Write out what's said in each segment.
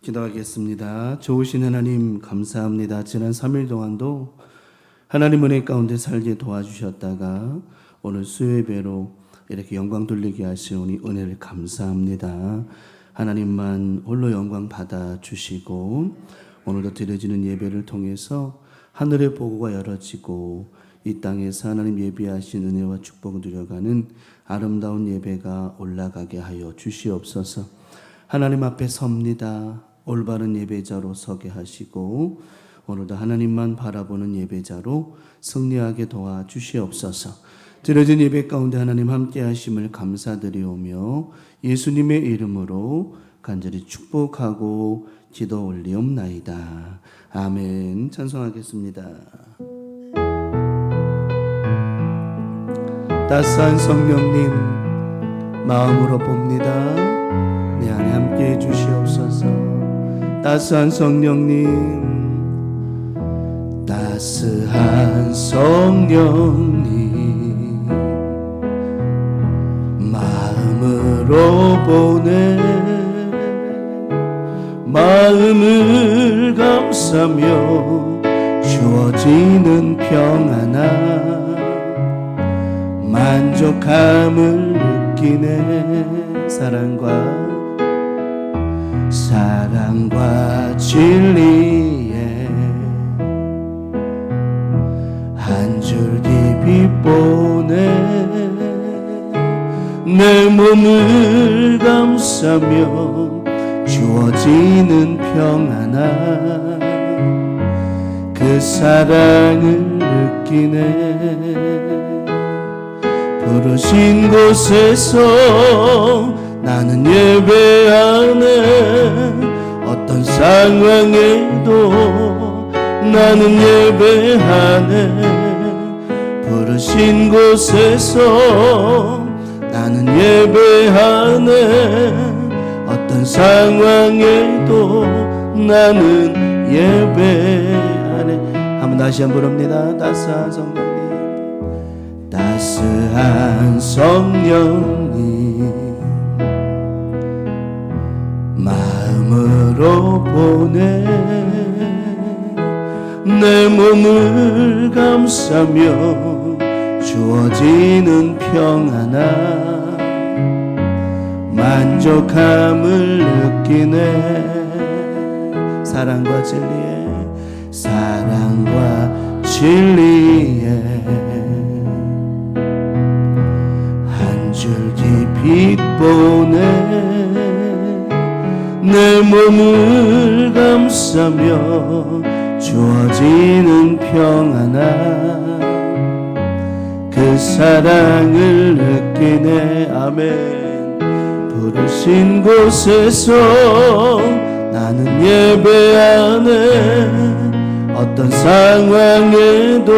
기도하겠습니다. 좋으신 하나님 감사합니다. 지난 3일 동안도 하나님 은혜 가운데 살게 도와주셨다가 오늘 수요예배로 이렇게 영광 돌리게 하시오니 은혜를 감사합니다. 하나님만 홀로 영광 받아주시고 오늘도 드려지는 예배를 통해서 하늘의 보고가 열어지고 이 땅에서 하나님 예비하신 은혜와 축복을 누려가는 아름다운 예배가 올라가게 하여 주시옵소서. 하나님 앞에 섭니다. 올바른 예배자로 서게 하시고 오늘도 하나님만 바라보는 예배자로 승리하게 도와주시옵소서. 드려진 예배 가운데 하나님 함께 하심을 감사드리오며 예수님의 이름으로 간절히 축복하고 기도 올리옵나이다. 아멘. 찬송하겠습니다. 따스한 성령님 마음으로 봅니다. 내 안에 함께해 주시옵소서. 따스한 성령님, 따스한 성령님 마음으로 보내 마음을 감싸며 주어지는 평안함 만족함을 느끼네. 사랑과 진리에 한 줄기 빛보내 내 몸을 감싸며 주어지는 평안함 그 사랑을 느끼네. 부르신 곳에서 나는 예배하네. 어떤 상황에도 나는 예배하네. 부르신 곳에서 나는 예배하네. 어떤 상황에도 나는 예배하네. 한번 다시 한번 부릅니다. 따스한 성령님, 따스한 성령님 마음으로 보내 내 몸을 감싸며 주어지는 평안함 만족함을 느끼네. 사랑과 진리에 한 줄기 빛 보내 내 몸을 감싸며 주어지는 평안함 그 사랑을 느끼네. 아멘. 부르신 곳에서 나는 예배하네. 어떤 상황에도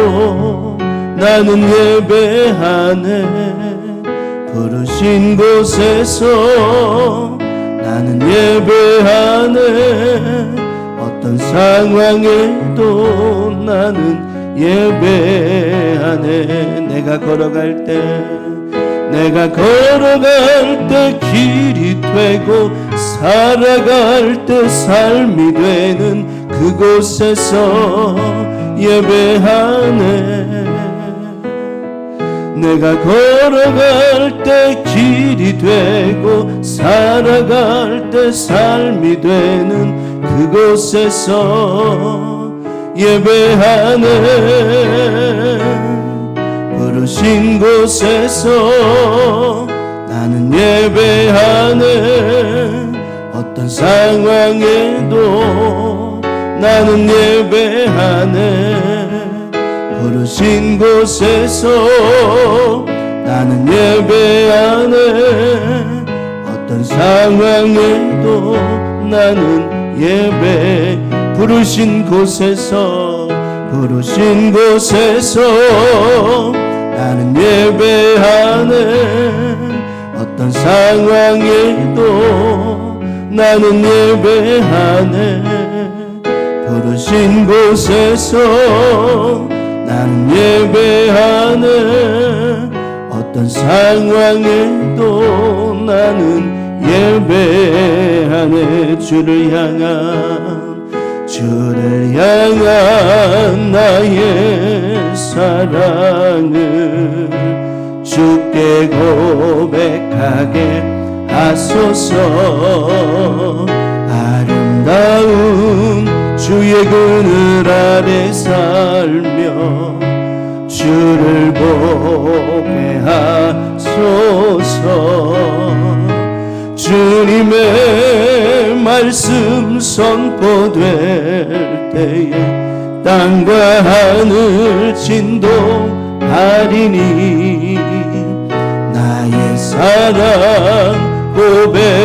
나는 예배하네. 부르신 곳에서 나는 예배하네. 어떤 상황에도 나는 예배하네. 내가 걸어갈 때 길이 되고 살아갈 때 삶이 되는 그곳에서 예배하네. 내가 걸어갈 때 길이 되고 살아갈 때 삶이 되는 그곳에서 예배하네. 부르신 곳에서 나는 예배하네. 어떤 상황에도 나는 예배하네. 부르신 곳에서 나는 예배하네. 어떤 상황에도 나는 예배. 부르신 곳에서 나는 예배하네. 어떤 상황에도 나는 예배하네. 부르신 곳에서 나는 예배하네. 어떤 상황에도 나는 예배하네. 주를 향한 나의 사랑을 주께 고백하게 하소서. 아름다운 주의 그늘 아래 살며 주를 보게 하소서. 주님의 말씀 선포될 때에 땅과 하늘 진동하리니 나의 사랑 고백하리라.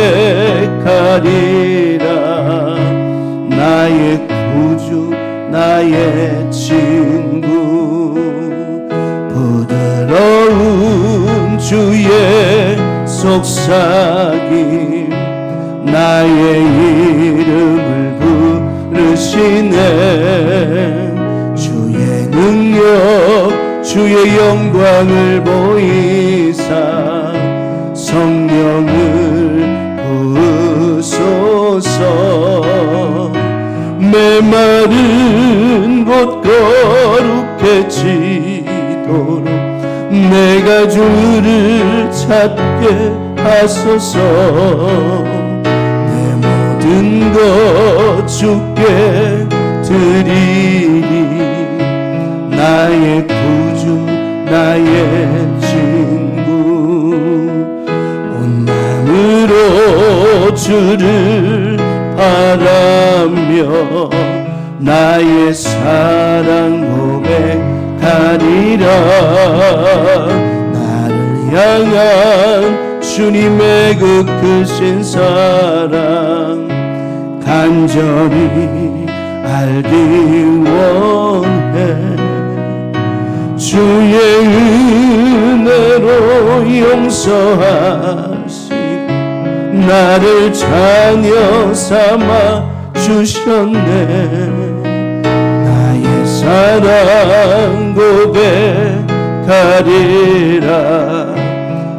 나의 구주 나의 친구 부드러운 주의 속삭임 나의 이름을 부르시네. 주의 능력 주의 영광을 보이사 성령을 부으소서. 메마른 곳 거룩해지도록 내가 주를 찾게 하소서. 내 모든 것 주께 드리리. 나의 구주 나의 친구 온 마음으로 주를 바라며 나의 사랑 고백하리라. 나를 향한 주님의 그 크신 사랑 간절히 알기 원해. 주의 은혜로 용서하시고 나를 자녀 삼아 주셨네. 나의 사랑 고백하리라.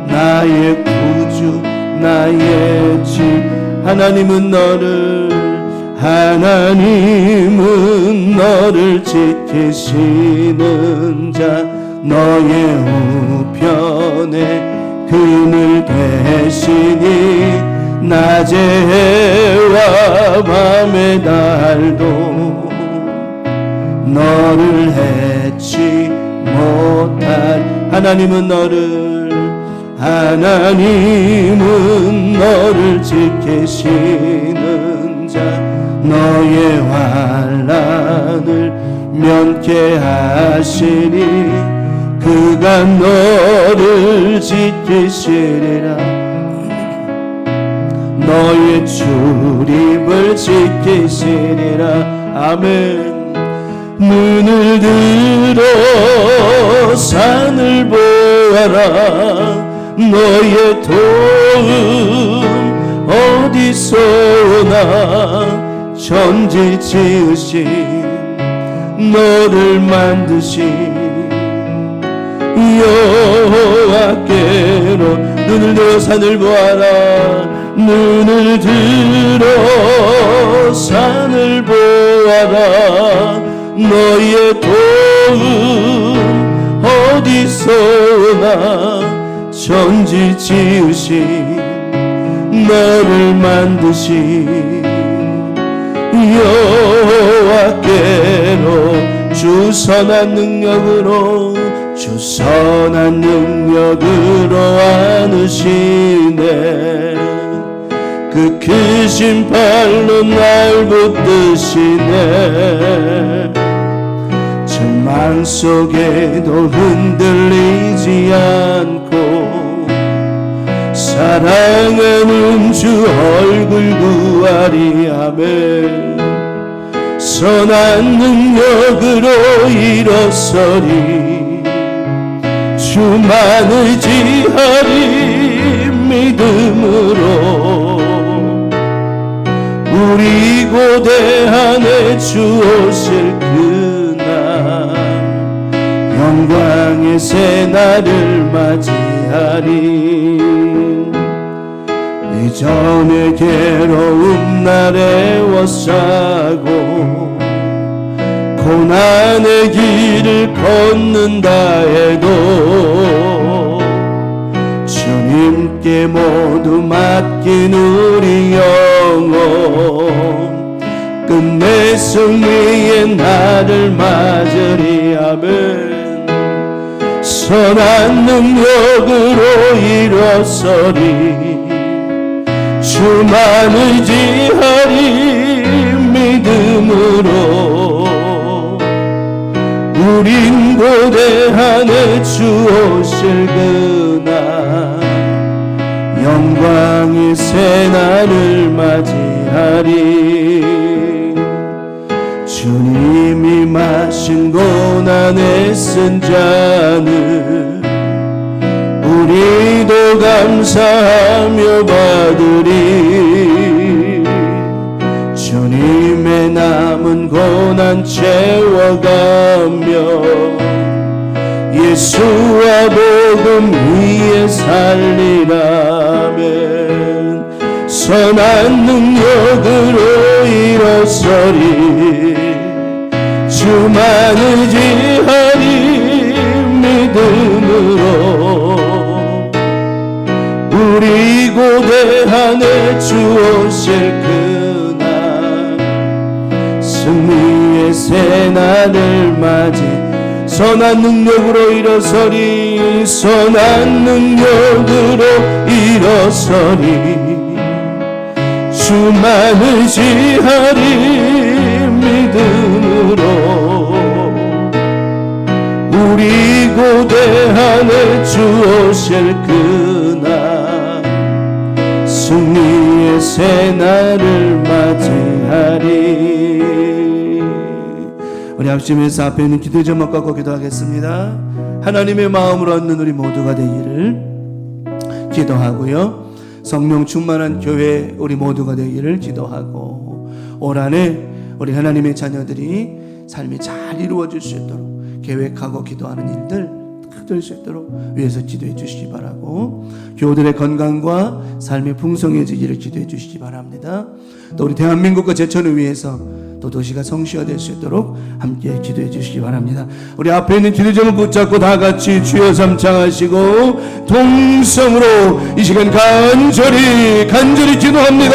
나의 구주 나의 집. 하나님은 너를 지키시는 자. 너의 우편에 그늘 되시니 낮의 해와 밤의 달도 너를 해치 못할. 하나님은 너를 지키시는 자. 너의 환난을 면케하시니 그가 너를 지키시리라. 너의 출입을 지키시리라. 아멘. 눈을 들어 산을 보아라. 너의 도움 어디서 오나. 천지 지으신 너를 만드신 여호와께로 눈을 들어 산을 보아라. 눈을 들어 산을 보아라. 너의 도움 어디서 오나. 천지 지으신 너를 만드신 여호와께로 주 선한 능력으로 안으시네. 그 크신 발로 날 붙드시네. 전망 속에도 흔들리지 않고 사랑하는 주 얼굴 구하리. 아멘. 선한 능력으로 일어서리. 주만 의지하리. 믿음으로 우리 고대 안에 주 오실 그날 영광의 새날을 맞이하리. 이전에 괴로움 날에 워싸고 고난의 길을 걷는다 해도 주님께 모두 맡긴 우리 영혼 끝내 승리의 날을 맞으리. 아멘. 선한 능력으로 일어서리. 주만 의지하리. 믿음으로 우린 고대하네 주 오실 그날 영광의 새날을 맞이하리. 주님이 마신 고난의 쓴 잔을 우리도 감사하며 받으리. 주님의 남은 고난 채워가며 예수와 복음 위에 살리라면 선한 능력으로 일어서리. 주만 의지하리. 믿음으로 우리 고대하네 주 오실 그날 승리의 새날을 맞이 선한 능력으로 일어서리. 선한 능력으로 일어서리. 주만 의지하리. 믿음으로 우리 고대하네 주 오실 그날 승리의 새날을 맞이하리. 우리 합심해서 앞에 있는 기도 제목 갖고 기도하겠습니다. 하나님의 마음으로 얻는 우리 모두가 되기를 기도하고요. 성령 충만한 교회 우리 모두가 되기를 기도하고 올 한해 우리 하나님의 자녀들이 삶이 잘 이루어질 수 있도록 계획하고 기도하는 일들 될 수 있도록 위해서 기도해 주시기 바라고 교우들의 건강과 삶이 풍성해지기를 기도해 주시기 바랍니다. 또 우리 대한민국과 제천을 위해서 또 도시가 성시화될 수 있도록 함께 기도해 주시기 바랍니다. 우리 앞에 있는 기도 제목 붙잡고 다 같이 주여 삼창하시고 동성으로 이 시간 간절히 기도합니다.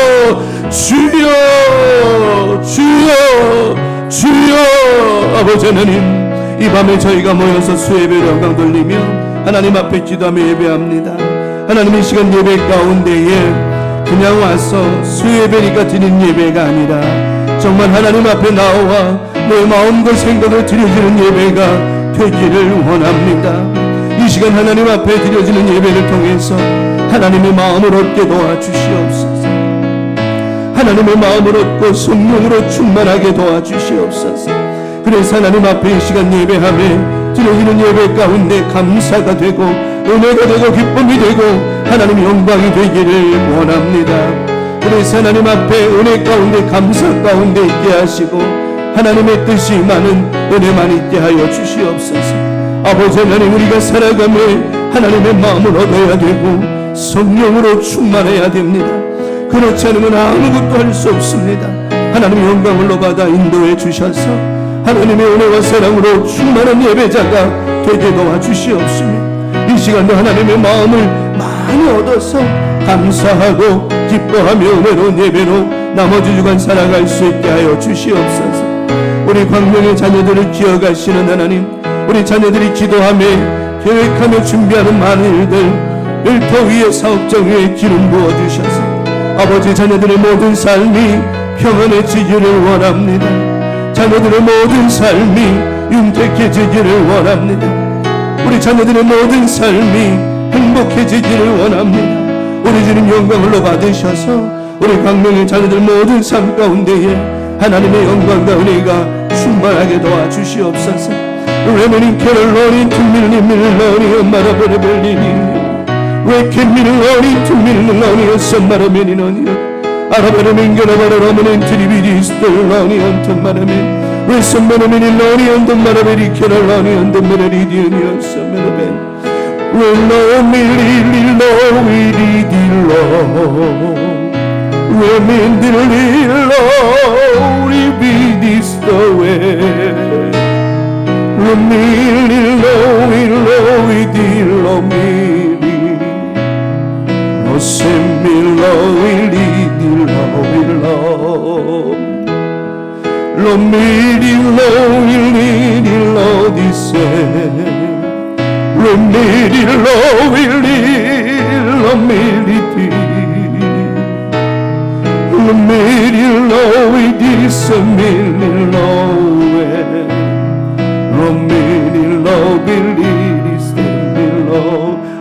주여 주여 주여. 아버지 하나님, 이 밤에 저희가 모여서 수예배로 영광 돌리며 하나님 앞에 기도하며 예배합니다. 하나님, 이 시간 예배 가운데에 그냥 와서 수예배니까 드리는 예배가 아니라 정말 하나님 앞에 나와 내 마음과 생각을 드려지는 예배가 되기를 원합니다. 이 시간 하나님 앞에 드려지는 예배를 통해서 하나님의 마음을 얻게 도와주시옵소서. 하나님의 마음을 얻고 성령으로 충만하게 도와주시옵소서. 그래서 하나님 앞에 이 시간 예배하며 드려지는 예배 가운데 감사가 되고 은혜가 되고 기쁨이 되고 하나님의 영광이 되기를 원합니다. 그래서 하나님 앞에 은혜 가운데 감사 가운데 있게 하시고 하나님의 뜻이 많은 은혜만 있게 하여 주시옵소서. 아버지 하나님, 우리가 살아가며 하나님의 마음을 얻어야 되고 성령으로 충만해야 됩니다. 그렇지 않으면 아무것도 할 수 없습니다. 하나님의 영광을 받아 인도해 주셔서 하나님의 은혜와 사랑으로 충만한 예배자가 되게 도와주시옵시며 이 시간도 하나님의 마음을 많이 얻어서 감사하고 기뻐하며 은혜로운 예배로 나머지 주간 살아갈 수 있게 하여 주시옵소서. 우리 광명의 자녀들을 기억하시는 하나님, 우리 자녀들이 기도하며 계획하며 준비하는 많은 일들 일터 위에 사업장 위에 기름 부어주셔서 아버지 자녀들의 모든 삶이 평안해지기를 원합니다. 자녀들의 모든 삶이 윤택해지기를 원합니다. 우리 자녀들의 모든 삶이 행복해지기를 원합니다. 우리 주님 영광을 받으셔서 우리 광명의 자녀들 모든 삶 가운데에 하나님의 영광과 은혜가 충만하게 도와주시옵소서. 레메닌 캐럴러닌 퉁밀린 밀러니 엄마라 베레벨리니 왜 캐밀러닌 퉁밀린 러니 썸마라메니 너니요 아라베르민 게라바라라메닌 트리비디스텔러니 언턴마라멘 왜 썸마라메니 러니 언턴마라베리 캐럴러니 언턴메레리디니 썸마라벤 왜 너밀리리 너위리딜러 this the way. Lo mili lo mili, lo semmi lo ili lo. Lo mili lo disse, lo mili lo militi, lo mili lo disse mili lo mili lo 빌리 스텔로.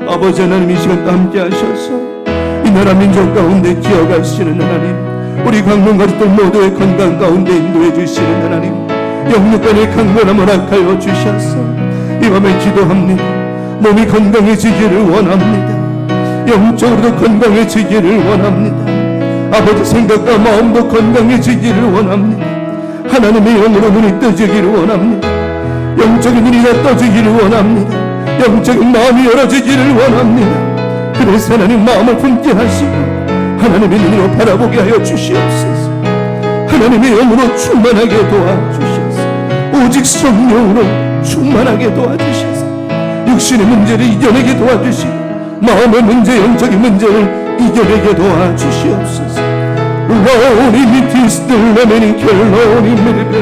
아버지 하나님 이 시간 함께 하셔서 이 나라 민족 가운데 기어가시는 하나님, 우리 강릉 가족들 모두의 건강 가운데 인도해 주시는 하나님, 영육간의 강건함을 허락하여 주셔서 이 밤에 기도합니다. 몸이 건강해지기를 원합니다. 영적으로도 건강해지기를 원합니다. 아버지 생각과 마음도 건강해지기를 원합니다. 하나님의 영으로 눈이 떠지기를 원합니다. 영적인 눈이 떠지기를 원합니다. 영적인 마음이 열어지기를 원합니다. 그래서 하나님 마음을 품게 하시고 하나님의 눈으로 바라보게 하여 주시옵소서. 하나님의 영으로 충만하게 도와주셔서 오직 성령으로 충만하게 도와주셔서 육신의 문제를 이겨내게 도와주시고 마음의 문제, 영적인 문제를 이겨내게 도와주시옵소서. 로니 미티스들 레메니 켈로니 미리벨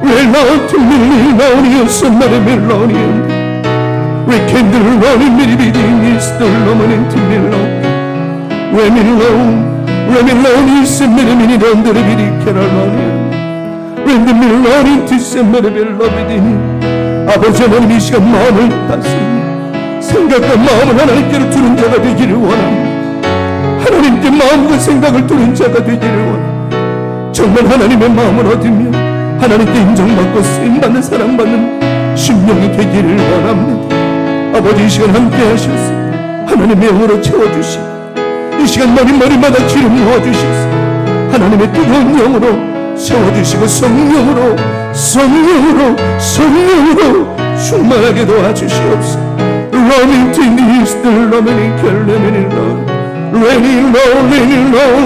웰라우트 밀리 로니 우선마리 밀로니 위켄들 로니 미리비디 미스들 로머니 팀밀로 레밀로니 세미리미니 런드르비리 캐럴로니 렌드밀로니 티세메르벨로비디니. 아버지 하나님 이 시간 마음을 다스리며 생각과 마음을 하나님께로 두는 자가 되기를 원합니다. 하나님께 마음과 생각을 두는 자가 되기를 원합니다. 정말 하나님의 마음을 얻으며 하나님께 인정받고 쓰임받는 사랑받는 심령이 되기를 원합니다. 아버지 이 시간 함께 하셔서 하나님의 영으로 채워주시고 이 시간 머리마다 기름 부어주셔서 하나님의 뜨거운 영으로 세워주시고 성령으로 충만하게 도와주시옵소서. 러닝 티니스들 러닝 켈레미니 러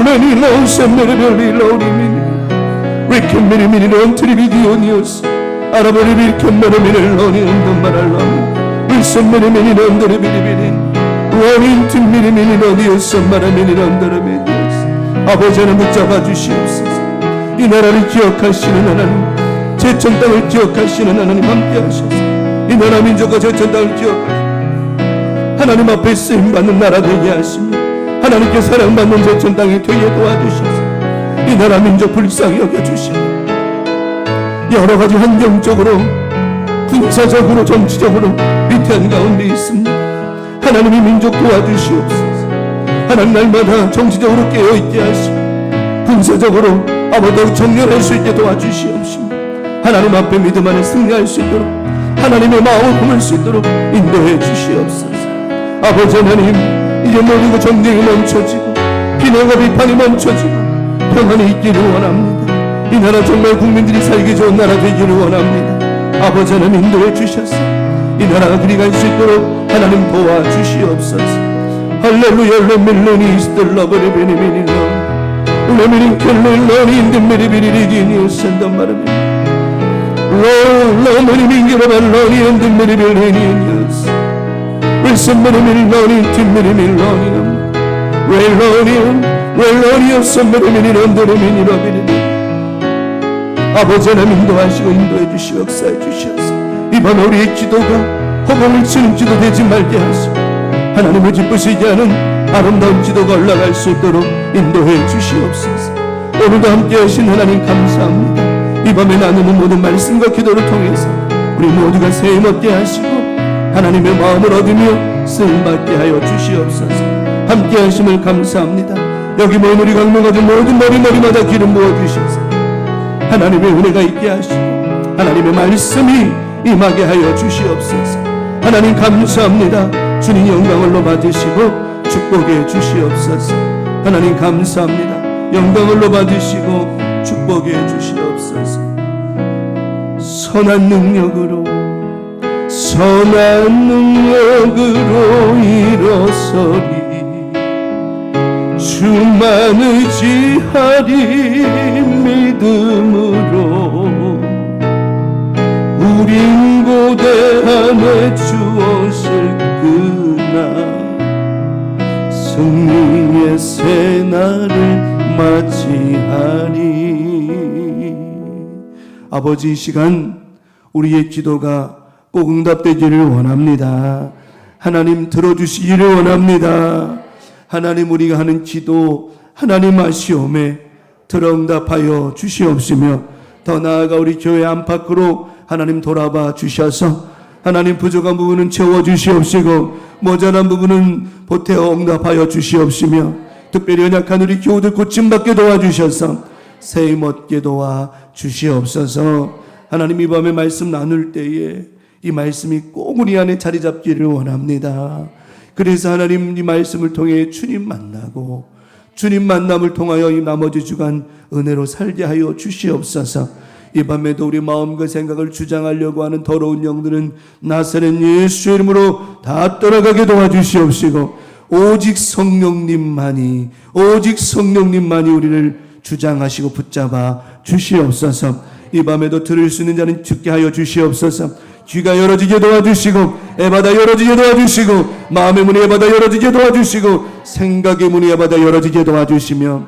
레니로 셈메르벨리 로리미니 리켄미리미니 런트리비디오니오스 아라베리빌 켄메르미니 로니 은돈바랄로미 리셈메르미니 런드리비리비린 로닌 팀미리미니 로디오스 마라미니 런드르미디오스. 아버지 하나님 붙잡아 주시옵소서. 이 나라를 기억하시는 하나님, 제천 땅을 기억하시는 하나님 함께 하셔서 이 나라 민족과 제천 땅을 기억하시고 하나님 앞에 쓰임받는 나라 되게 하시며 하나님께 사랑받는 제천 땅이 되게 도와주셔서 이 나라 민족 불쌍히 여겨주시고 여러 가지 환경적으로 군사적으로 정치적으로 위태한 가운데 있습니다. 하나님이 민족 도와주시옵소서. 하나님 날마다 정치적으로 깨어있게 하시고 군사적으로 아버지 정렬할 수 있게 도와주시옵시고 하나님 앞에 믿음 안에 승리할 수 있도록 하나님의 마음을 품을 수 있도록 인도해 주시옵소서. 아버지 하나님 이제 모든 전쟁이 멈춰지고 비난과 비판이 멈춰지고 평안이 있기를 원합니다. 이 나라 정말 국민들이 살기 좋은 나라 되기를 원합니다. 아버지 하나님 인도해 주셔서 이 나라가 그리 갈 수 있도록 하나님 도와주시옵소서. 할렐루야. 레밀로니 스텔라버리 베니미니로 레미린 켈레로니 인드메리비리리디니오 센담바르비 로메리민기로발로니 인드메리비리니오스 리셈메리밀로니 팀메리밀로니놈 렐로니오 셈메리미니 런드레미니로비리니. 아버지 하나님 인도하시고 인도해 주시고 역사해 주셔서 이번 우리의 기도가 허공을 치는 기도 되지 말게 하시고 하나님을 기쁘시게 하는 아름다운 기도가 올라갈 수 있도록 인도해 주시옵소서. 오늘도 함께 하신 하나님 감사합니다. 이 밤에 나누는 모든 말씀과 기도를 통해서 우리 모두가 세임 얻게 하시고 하나님의 마음을 얻으며 쓰임받게 하여 주시옵소서. 함께 하심을 감사합니다. 여기 모인 우리 강명가족 모든 머리마다 기름 부어주셔서 하나님의 은혜가 있게 하시고 하나님의 말씀이 임하게 하여 주시옵소서. 하나님 감사합니다. 주님 영광을로 받으시고 축복해 주시옵소서. 하나님 감사합니다. 영광을로 받으시고 축복해 주시옵소서. 선한 능력으로 일어서리 나만 의지하리 믿음으로 우린 고대함에 주었을 그날 승리의 새날을 맞이하리. 아버지, 이 시간 우리의 기도가 꼭 응답되기를 원합니다. 하나님 들어주시기를 원합니다. 하나님, 우리가 하는 기도 하나님 아시오매 들어 응답하여 주시옵시며, 더 나아가 우리 교회 안팎으로 하나님 돌아봐 주셔서 하나님 부족한 부분은 채워주시옵시고 모자란 부분은 보태어 응답하여 주시옵시며, 특별히 연약한 우리 교우들 고침받게 도와주셔서 세임 얻게 도와주시옵소서. 하나님, 이 밤에 말씀 나눌 때에 이 말씀이 꼭 우리 안에 자리 잡기를 원합니다. 그래서 하나님, 이 말씀을 통해 주님 만나고 주님 만남을 통하여 이 나머지 주간 은혜로 살게 하여 주시옵소서. 이 밤에도 우리 마음과 생각을 주장하려고 하는 더러운 영들은 나사렛 예수 이름으로 다 떠나가게 도와주시옵시고, 오직 성령님만이 우리를 주장하시고 붙잡아 주시옵소서. 이 밤에도 들을 수 있는 자는 듣게 하여 주시옵소서. 귀가 열어지게 도와주시고 에바다 열어지게 도와주시고 마음의 문이 에바다 열어지게 도와주시고 생각의 문이 에바다 열어지게 도와주시며,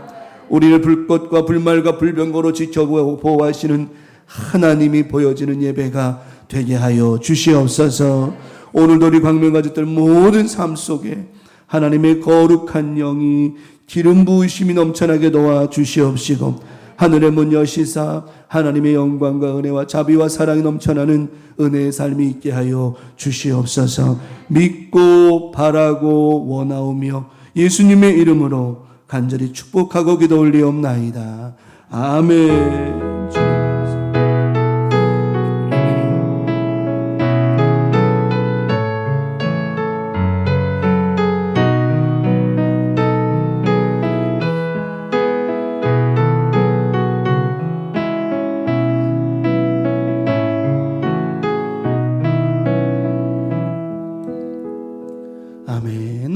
우리를 불꽃과 불말과 불병거로 지켜보고 보호하시는 하나님이 보여지는 예배가 되게 하여 주시옵소서. 오늘도 우리 광명가족들 모든 삶 속에 하나님의 거룩한 영이 기름 부으심이 넘쳐나게 도와주시옵시고, 하늘의 문 여시사 하나님의 영광과 은혜와 자비와 사랑이 넘쳐나는 은혜의 삶이 있게 하여 주시옵소서. 믿고 바라고 원하오며 예수님의 이름으로 간절히 축복하고 기도 올리옵나이다. 아멘.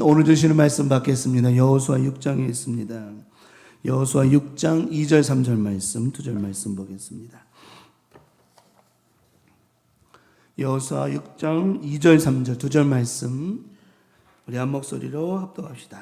오늘 주시는 말씀 받겠습니다. 여호수아 6장에 있습니다. 여호수아 6장 2절 3절 말씀, 2절 말씀 보겠습니다. 여호수아 6장 2절 3절 2절 말씀 우리 한 목소리로 합독합시다.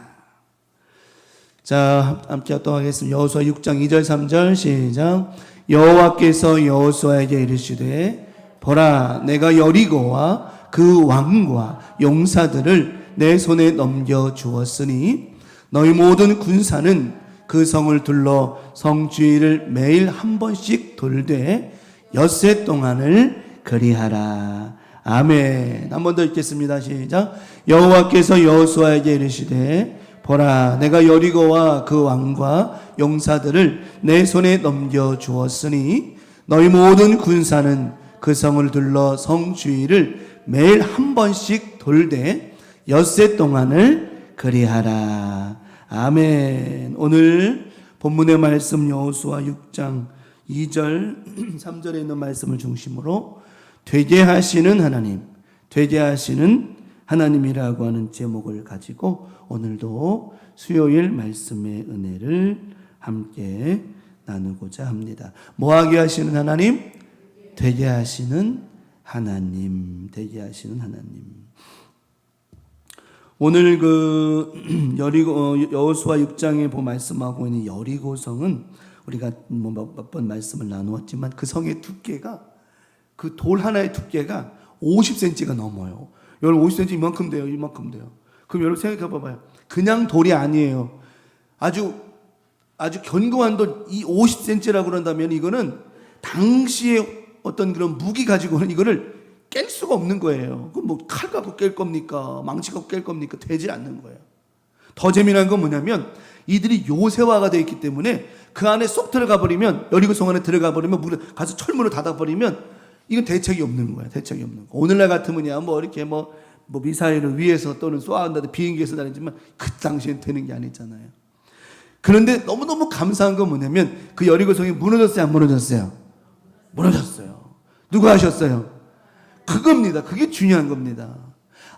자, 함께 합독하겠습니다. 여호수아 6장 2절 3절 시작. 여호와께서 여호수아에게 이르시되 보라, 내가 여리고와 그 왕과 용사들을 내 손에 넘겨 주었으니 너희 모든 군사는 그 성을 둘러 성 주위를 매일 한 번씩 돌되 엿새 동안을 그리하라. 아멘. 한 번 더 읽겠습니다. 시작. 여호와께서 여호수아에게 이르시되 보라, 내가 여리고와 그 왕과 용사들을 내 손에 넘겨 주었으니 너희 모든 군사는 그 성을 둘러 성 주위를 매일 한 번씩 돌되 엿새 동안을 그리하라. 아멘. 오늘 본문의 말씀 여호수아 6장 2절 3절에 있는 말씀을 중심으로 되게 하시는 하나님, 되게 하시는 하나님이라고 하는 제목을 가지고 오늘도 수요일 말씀의 은혜를 함께 나누고자 합니다. 뭐하게 하시는 하나님? 되게 하시는 하나님, 되게 하시는 하나님. 오늘 그 여호수아 6장에 보면 말씀하고 있는 여리고성은 우리가 몇 번 말씀을 나누었지만 그 성의 두께가, 그 돌 하나의 두께가 50cm가 넘어요. 여러분 50cm 이만큼 돼요. 이만큼 돼요. 그럼 여러분 생각해 봐봐요. 그냥 돌이 아니에요. 아주 견고한 돌, 이 50cm라고 그런다면 이거는 당시에 어떤 그런 무기 가지고는 이거를 깰 수가 없는 거예요. 그럼 뭐 칼 갖고 깰 겁니까? 망치 갖고 깰 겁니까? 되지 않는 거예요. 더 재미난 건 뭐냐면 이들이 요새화가 되어 있기 때문에 그 안에 쏙 들어가 버리면, 여리고성 안에 들어가 버리면, 가서 철문을 닫아 버리면 이건 대책이 없는 거예요. 대책이 없는 거. 오늘날 같으면야 뭐 이렇게 뭐 미사일을 위에서 또는 쏘아한다든 비행기에서 다니지만 그 당시엔 되는 게 아니잖아요. 그런데 너무너무 감사한 건 뭐냐면 그 여리고성이 무너졌어요, 안 무너졌어요? 무너졌어요. 누가 하셨어요? 그겁니다. 그게 중요한 겁니다.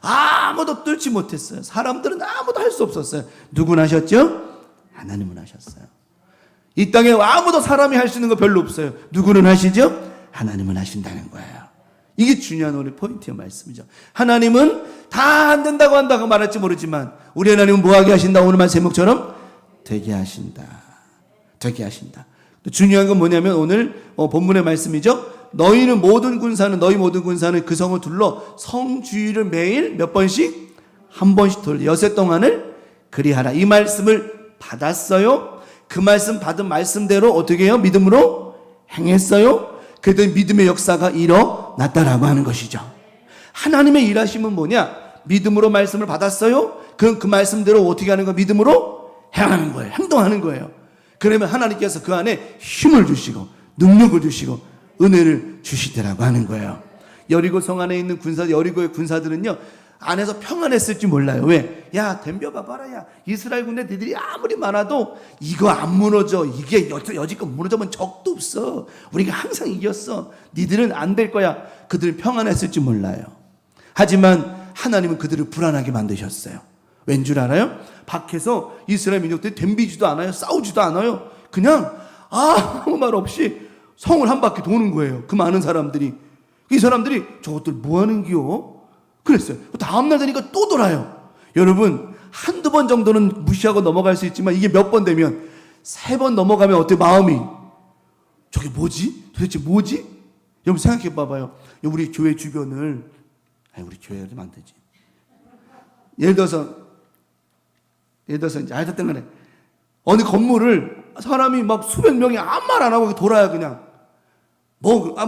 아무도 뚫지 못했어요. 사람들은 아무도 할 수 없었어요. 누구나 하셨죠? 하나님은 하셨어요. 이 땅에 아무도 사람이 할 수 있는 거 별로 없어요. 누구는 하시죠? 하나님은 하신다는 거예요. 이게 중요한 우리 포인트의 말씀이죠. 하나님은 다 안 된다고 한다고 말할지 모르지만 우리 하나님은 뭐하게 하신다? 오늘만 제목처럼 되게 하신다. 되게 하신다. 또 중요한 건 뭐냐면 오늘 본문의 말씀이죠. 너희 모든 군사는 그 성을 둘러 성 주위를 매일 몇 번씩? 한 번씩 돌려 여세 동안을 그리하라. 이 말씀을 받았어요. 그 말씀 받은 말씀대로 어떻게 해요? 믿음으로 행했어요. 그랬더니 믿음의 역사가 일어났다라고 하는 것이죠. 하나님의 일하심은 뭐냐? 믿음으로 말씀을 받았어요. 그럼 그 말씀대로 어떻게 하는 거예요? 믿음으로 행하는 거예요. 행동하는 거예요. 그러면 하나님께서 그 안에 힘을 주시고 능력을 주시고 은혜를 주시더라고 하는 거예요. 여리고 성 안에 있는 여리고의 군사들은요, 안에서 평안했을지 몰라요. 왜? 야, 덤벼봐봐라. 야, 이스라엘 군대들이 아무리 많아도 이거 안 무너져. 이게 여지껏 무너져본 적도 없어. 우리가 항상 이겼어. 니들은 안 될 거야. 그들은 평안했을지 몰라요. 하지만 하나님은 그들을 불안하게 만드셨어요. 왠 줄 알아요? 밖에서 이스라엘 민족들이 덤비지도 않아요. 싸우지도 않아요. 그냥 아무 말 없이 성을 한 바퀴 도는 거예요. 그 많은 사람들이. 이 사람들이 저것들 뭐 하는 기요? 그랬어요. 다음날 되니까 또 돌아요. 여러분, 한두 번 정도는 무시하고 넘어갈 수 있지만 이게 몇 번 되면 3번 넘어가면 어때? 마음이 저게 뭐지? 도대체 뭐지? 여러분 생각해 봐봐요. 우리 교회 주변을 우리 교회를 좀 안 되지. 예를 들어서 이제 하여튼 간에 어느 건물을 사람이 막 수백 명이 아무 말 안 하고 돌아요. 그냥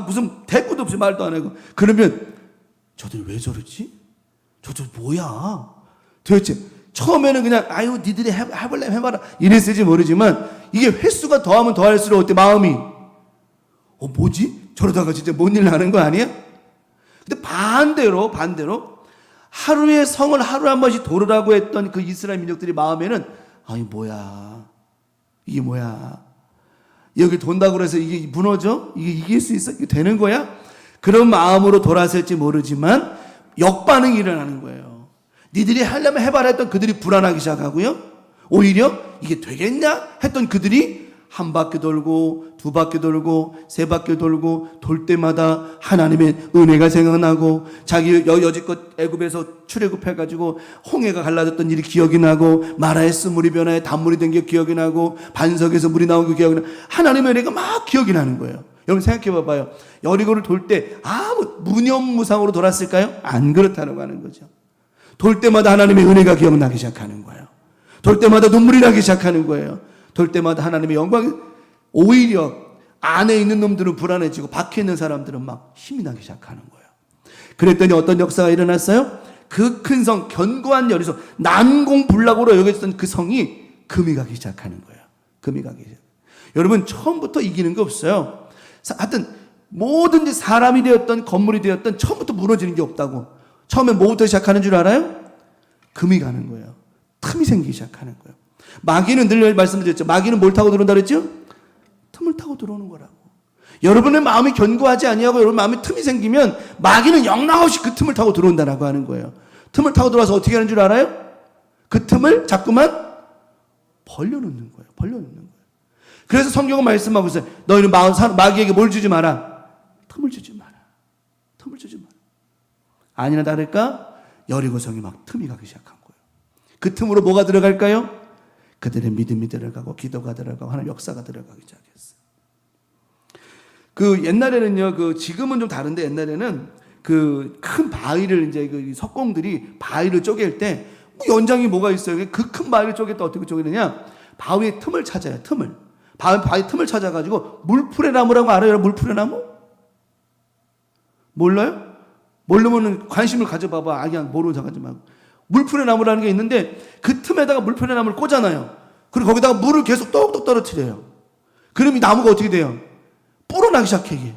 무슨 대꾸도 없이 말도 안 하고. 그러면 저들 왜 저러지? 저들 뭐야? 도대체 처음에는 그냥 아유 니들이 해볼래 해봐라 이랬을지 모르지만 이게 횟수가 더하면 더할수록 어때? 마음이 뭐지? 저러다가 진짜 뭔 일 나는 거 아니야? 근데 반대로 하루에 성을 하루에 한 번씩 도르라고 했던 그 이스라엘 민족들이 마음에는 아니 뭐야 이게 뭐야 여기 돈다고 해서 이게 무너져? 이게 이길 수 있어? 이게 되는 거야? 그런 마음으로 돌아섰을지 모르지만 역반응이 일어나는 거예요. 니들이 하려면 해봐라 했던 그들이 불안하기 시작하고요. 오히려 이게 되겠냐 했던 그들이 한 바퀴 돌고 두 바퀴 돌고 세 바퀴 돌고 돌 때마다 하나님의 은혜가 생각나고 자기 여지껏 애굽에서 출애굽해가지고 홍해가 갈라졌던 일이 기억이 나고 마라의 스물이 변화에 단물이 된 게 기억이 나고 반석에서 물이 나온 게 기억이 나고 하나님의 은혜가 막 기억이 나는 거예요. 여러분 생각해 봐봐요. 여리고를 돌 때 아무 무념무상으로 돌았을까요? 안 그렇다고 하는 거죠. 돌 때마다 하나님의 은혜가 기억나기 시작하는 거예요. 돌 때마다 눈물이 나기 시작하는 거예요. 돌 때마다 하나님의 영광이 오히려 안에 있는 놈들은 불안해지고 밖에 있는 사람들은 막 힘이 나기 시작하는 거예요. 그랬더니 어떤 역사가 일어났어요? 그 큰 성, 견고한 여리소, 난공불락으로 여겨졌던 그 성이 금이 가기 시작하는 거예요. 금이 가기 시작. 여러분 처음부터 이기는 게 없어요. 하여튼 뭐든지 사람이 되었던 건물이 되었던 처음부터 무너지는 게 없다고. 처음에 뭐부터 시작하는 줄 알아요? 금이 가는 거예요. 틈이 생기기 시작하는 거예요. 마귀는 늘 말씀드렸죠. 마귀는 뭘 타고 들어온다 그랬죠? 틈을 타고 들어오는 거라고. 여러분의 마음이 견고하지 아니하고 여러분 마음에 틈이 생기면 마귀는 영락없이 그 틈을 타고 들어온다라고 하는 거예요. 틈을 타고 들어와서 어떻게 하는 줄 알아요? 그 틈을 자꾸만 벌려놓는 거예요. 벌려놓는 거예요. 그래서 성경은 말씀하고 있어요. 너희는 마귀에게 뭘 주지 마라? 틈을 주지 마라. 틈을 주지 마라. 아니나 다를까? 여리고성이 막 틈이 가기 시작한 거예요. 그 틈으로 뭐가 들어갈까요? 그들의 믿음이 들어가고 기도가 들어가고 하나님 역사가 들어가기 시작했어요. 그 옛날에는요, 지금은 좀 다른데 옛날에는 그 큰 바위를 이제 그 석공들이 바위를 쪼갤 때 연장이 뭐가 있어요? 그 큰 바위를 쪼갤 때 어떻게 쪼개느냐? 바위의 틈을 찾아요. 틈을. 바위 틈을 찾아가지고 물풀의 나무라고 알아요? 물풀의 나무? 몰라요? 모르면 관심을 가져봐봐. 그냥 모르고 가지 말고. 물풀의 나무라는 게 있는데 그 틈에다가 물풀의 나무를 꽂아놔요. 그리고 거기다가 물을 계속 똑똑 떨어뜨려요. 그럼 이 나무가 어떻게 돼요? 불어나기 시작해 이게.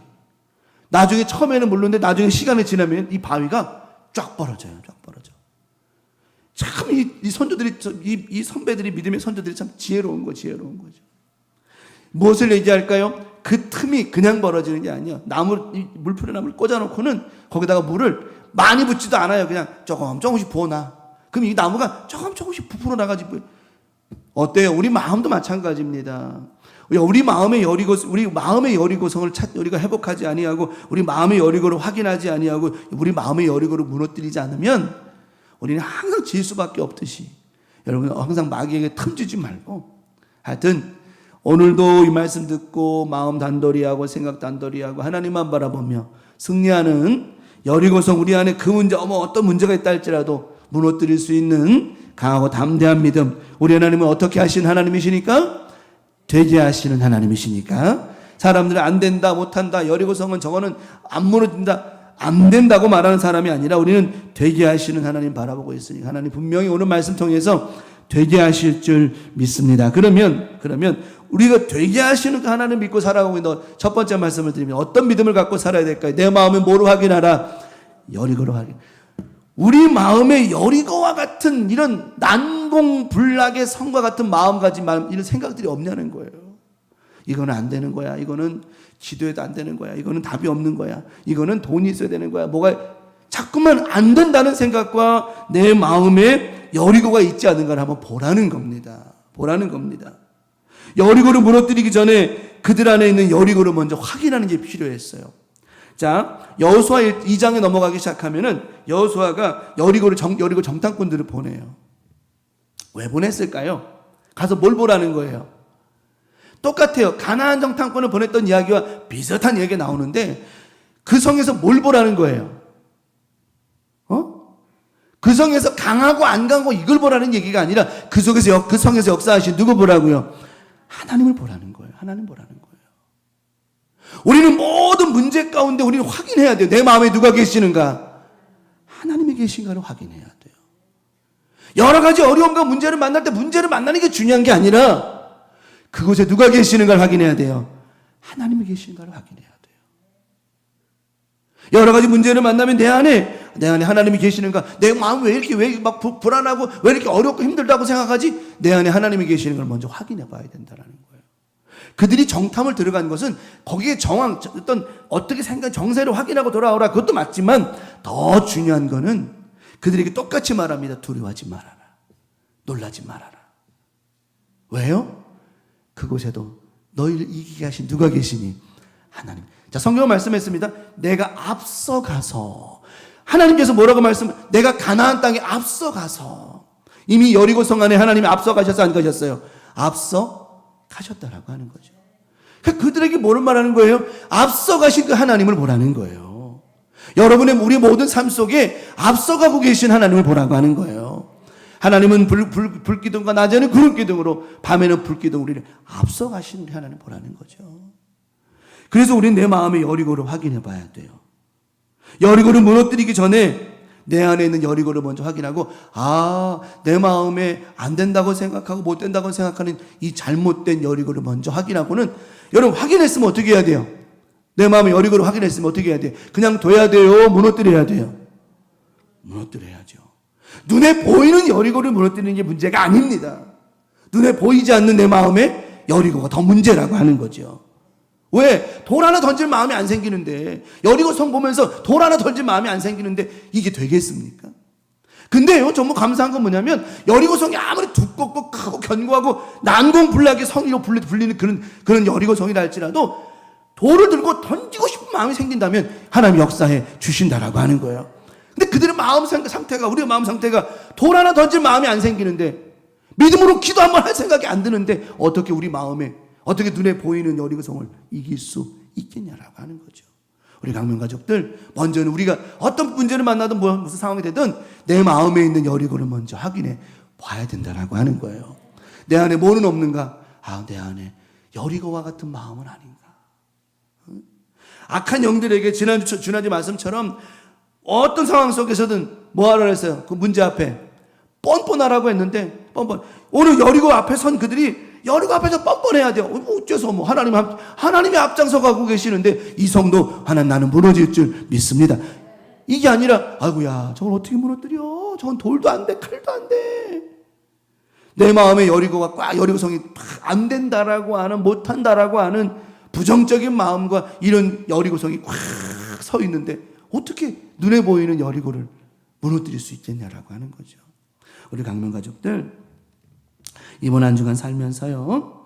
나중에 처음에는 물론데 나중에 시간이 지나면 이 바위가 쫙 벌어져요. 쫙 벌어져. 참 이 선조들이 이 선배들이 믿음의 선조들이 참 지혜로운 거죠. 무엇을 얘기할까요? 그 틈이 그냥 벌어지는 게 아니야. 이 물풀의 나무를 꽂아놓고는 거기다가 물을 많이 붓지도 않아요. 그냥 조금씩 부어놔. 그럼 이 나무가 조금씩 부풀어 나가지고 어때요? 우리 마음도 마찬가지입니다. 우리 마음의 여리고성을 우리가 회복하지 아니하고 우리 마음의 여리고를 확인하지 아니하고 우리 마음의 여리고를 무너뜨리지 않으면 우리는 항상 질 수밖에 없듯이 여러분 항상 마귀에게 틈주지 말고 하여튼 오늘도 이 말씀 듣고 마음 단도리하고 생각 단도리하고 하나님만 바라보며 승리하는 여리고성 우리 안에 그 문제 어떤 문제가 있다 할지라도 무너뜨릴 수 있는 강하고 담대한 믿음 우리 하나님은 어떻게 하시는 하나님이시니까 되게 하시는 하나님이시니까 사람들은 안 된다 못한다 여리고성은 저거는 안 무너진다 안 된다고 말하는 사람이 아니라 우리는 되게 하시는 하나님 바라보고 있으니까 하나님 분명히 오늘 말씀 통해서 되게 하실 줄 믿습니다. 그러면 우리가 되게 하시는 그 하나님 믿고 살아가고 있는 첫 번째 말씀을 드리면 어떤 믿음을 갖고 살아야 될까요? 내 마음을 뭐로 확인하라? 여리고로 확인. 우리 마음에 여리고와 같은 이런 난공불락의 성과 같은 마음가짐 이런 생각들이 없냐는 거예요. 이거는 안 되는 거야. 이거는 기도해도 안 되는 거야. 이거는 답이 없는 거야. 이거는 돈이 있어야 되는 거야. 뭐가 자꾸만 안 된다는 생각과 내 마음에 여리고가 있지 않은가를 한번 보라는 겁니다. 보라는 겁니다. 여리고를 무너뜨리기 전에 그들 안에 있는 여리고를 먼저 확인하는 게 필요했어요. 자, 여호수아 2장에 넘어가기 시작하면은 여호수아가 여리고 정탐꾼들을 보내요. 왜 보냈을까요? 가서 뭘 보라는 거예요? 똑같아요. 가나안 정탐꾼을 보냈던 이야기와 비슷한 얘기가 나오는데 그 성에서 뭘 보라는 거예요? 그 성에서 강하고 안 강하고 이걸 보라는 얘기가 아니라 그 성에서 역사하신 누구 보라고요? 하나님을 보라는 거예요. 하나님 보라는 거예요. 우리는 모든 문제 가운데 우리는 확인해야 돼요. 내 마음에 누가 계시는가? 하나님이 계신가를 확인해야 돼요. 여러 가지 어려움과 문제를 만날 때 문제를 만나는 게 중요한 게 아니라 그곳에 누가 계시는가를 확인해야 돼요. 하나님이 계신가를 확인해야 돼요. 여러 가지 문제를 만나면 내 안에 하나님이 계시는가? 내 마음 왜 이렇게 막 불안하고 왜 이렇게 어렵고 힘들다고 생각하지? 내 안에 하나님이 계시는 걸 먼저 확인해 봐야 된다는 거예요. 그들이 정탐을 들어간 것은 거기에 어떻게 생각 정세를 확인하고 돌아오라 그것도 맞지만 더 중요한 거는 그들에게 똑같이 말합니다. 두려워하지 말아라. 놀라지 말아라. 왜요? 그곳에도 너희를 이기게 하신 누가 계시니? 하나님. 자, 성경은 말씀했습니다. 내가 앞서가서 하나님께서 뭐라고 내가 가나안 땅에 앞서가서 이미 여리고성 안에 하나님이 앞서가셔서 안 가셨어요? 앞서가셨다라고 하는 거죠. 그러니까 그들에게 뭐를 말하는 거예요? 앞서가신 그 하나님을 보라는 거예요. 여러분의 우리 모든 삶 속에 앞서가고 계신 하나님을 보라고 하는 거예요. 하나님은 불기둥과 낮에는 구름기둥으로 밤에는 불기둥 우리를 앞서가신 우리 하나님 보라는 거죠. 그래서 우리는 내 마음의 여리고를 확인해 봐야 돼요. 여리고를 무너뜨리기 전에 내 안에 있는 여리고를 먼저 확인하고 내 마음에 안 된다고 생각하고 못 된다고 생각하는 이 잘못된 여리고를 먼저 확인하고는 여러분 확인했으면 어떻게 해야 돼요? 내 마음의 여리고를 확인했으면 어떻게 해야 돼요? 그냥 둬야 돼요? 무너뜨려야 돼요? 무너뜨려야죠. 눈에 보이는 여리고를 무너뜨리는 게 문제가 아닙니다. 눈에 보이지 않는 내 마음의 여리고가 더 문제라고 하는 거죠. 왜? 돌 하나 던질 마음이 안 생기는데 여리고성 보면서 돌 하나 던질 마음이 안 생기는데 이게 되겠습니까? 근데요 정말 감사한 건 뭐냐면 여리고성이 아무리 두껍고 크고 견고하고 난공불락의 성이로 불리는 그런 여리고성이라 할지라도 돌을 들고 던지고 싶은 마음이 생긴다면 하나님 역사해 주신다라고 하는 거예요. 근데 그들의 마음 상태가 우리의 마음 상태가 돌 하나 던질 마음이 안 생기는데 믿음으로 기도 한번 할 생각이 안 드는데 어떻게 우리 마음에 어떻게 눈에 보이는 여리고성을 이길 수 있겠냐라고 하는 거죠. 우리 강명 가족들 먼저는 우리가 어떤 문제를 만나든 무슨 상황이 되든 내 마음에 있는 여리고를 먼저 확인해 봐야 된다라고 하는 거예요. 내 안에 뭐는 없는가? 내 안에 여리고와 같은 마음은 아닌가? 악한 영들에게 지난주 말씀처럼 어떤 상황 속에서든 뭐 하라고 했어요? 그 문제 앞에 뻔뻔하라고 했는데 오늘 여리고 앞에 선 그들이 여리고 앞에서 뻔뻔해야 돼요. 어째서 하나님이 앞장서 가고 계시는데 이 성도 하나님 나는 무너질 줄 믿습니다. 이게 아니라 아이고야 저걸 어떻게 무너뜨려? 저건 돌도 안 돼, 칼도 안 돼. 내 마음에 여리고성이 안 된다라고 하는 못한다라고 하는 부정적인 마음과 이런 여리고성이 꽉 서 있는데 어떻게 눈에 보이는 여리고를 무너뜨릴 수 있겠냐라고 하는 거죠. 우리 강명 가족들 이번 한 주간 살면서요,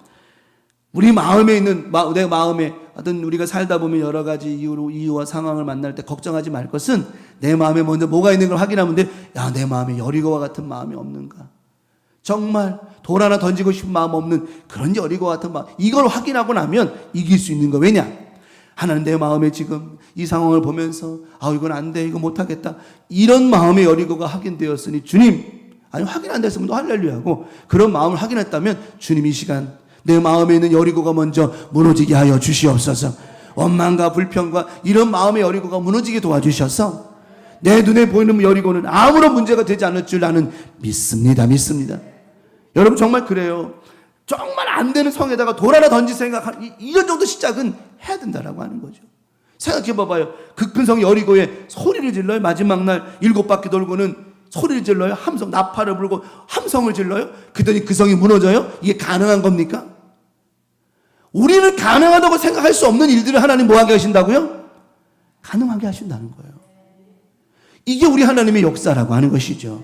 우리 마음에 있는, 내 마음에 어떤 우리가 살다 보면 여러 가지 이유와 상황을 만날 때 걱정하지 말 것은 내 마음에 먼저 뭐가 있는 걸 확인하면 돼. 야, 내 마음에 여리고와 같은 마음이 없는가? 정말 돌 하나 던지고 싶은 마음 없는 그런 여리고와 같은 마음, 이걸 확인하고 나면 이길 수 있는 거. 왜냐? 하나님, 내 마음에 지금 이 상황을 보면서 이건 안 돼, 이거 못하겠다, 이런 마음의 여리고가 확인되었으니 주님, 아니 확인 안 됐으면 또 할렐루야고, 그런 마음을 확인했다면 주님, 이 시간 내 마음에 있는 여리고가 먼저 무너지게 하여 주시옵소서. 원망과 불평과 이런 마음의 여리고가 무너지게 도와주셔서 내 눈에 보이는 여리고는 아무런 문제가 되지 않을 줄 나는 믿습니다. 여러분, 정말 그래요. 정말 안 되는 성에다가 돌 하나 던질 생각, 이런 정도 시작은 해야 된다라고 하는 거죠. 생각해 봐봐요. 그 큰 성 여리고에 소리를 질러요. 마지막 날 7바퀴 돌고는 소리를 질러요. 함성, 나팔을 불고 함성을 질러요. 그랬더니 그 성이 무너져요. 이게 가능한 겁니까? 우리는 가능하다고 생각할 수 없는 일들을 하나님 뭐하게 하신다고요? 가능하게 하신다는 거예요. 이게 우리 하나님의 역사라고 하는 것이죠.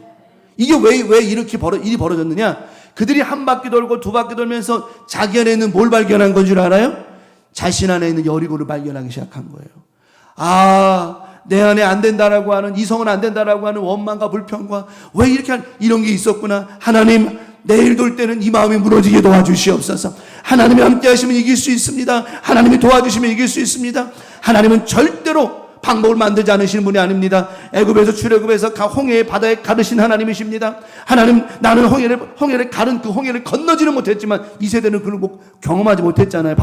이게 왜 이렇게 일이 벌어졌느냐? 그들이 한 바퀴 돌고 두 바퀴 돌면서 자기 안에 있는 뭘 발견한 건 줄 알아요? 자신 안에 있는 여리고를 발견하기 시작한 거예요. 내 안에 안 된다라고 하는, 이성은 안 된다라고 하는 원망과 불평과 왜 이렇게 이런 게 있었구나. 하나님, 내일 돌 때는 이 마음이 무너지게 도와주시옵소서. 하나님이 함께 하시면 이길 수 있습니다. 하나님이 도와주시면 이길 수 있습니다. 하나님은 절대로 방법을 만들지 않으시는 분이 아닙니다. 애굽에서 출애굽에서 홍해의 바다에 가르신 하나님이십니다. 하나님, 나는 홍해를 가른 그 홍해를 건너지는 못했지만 이 세대는 그걸 경험하지 못했잖아요.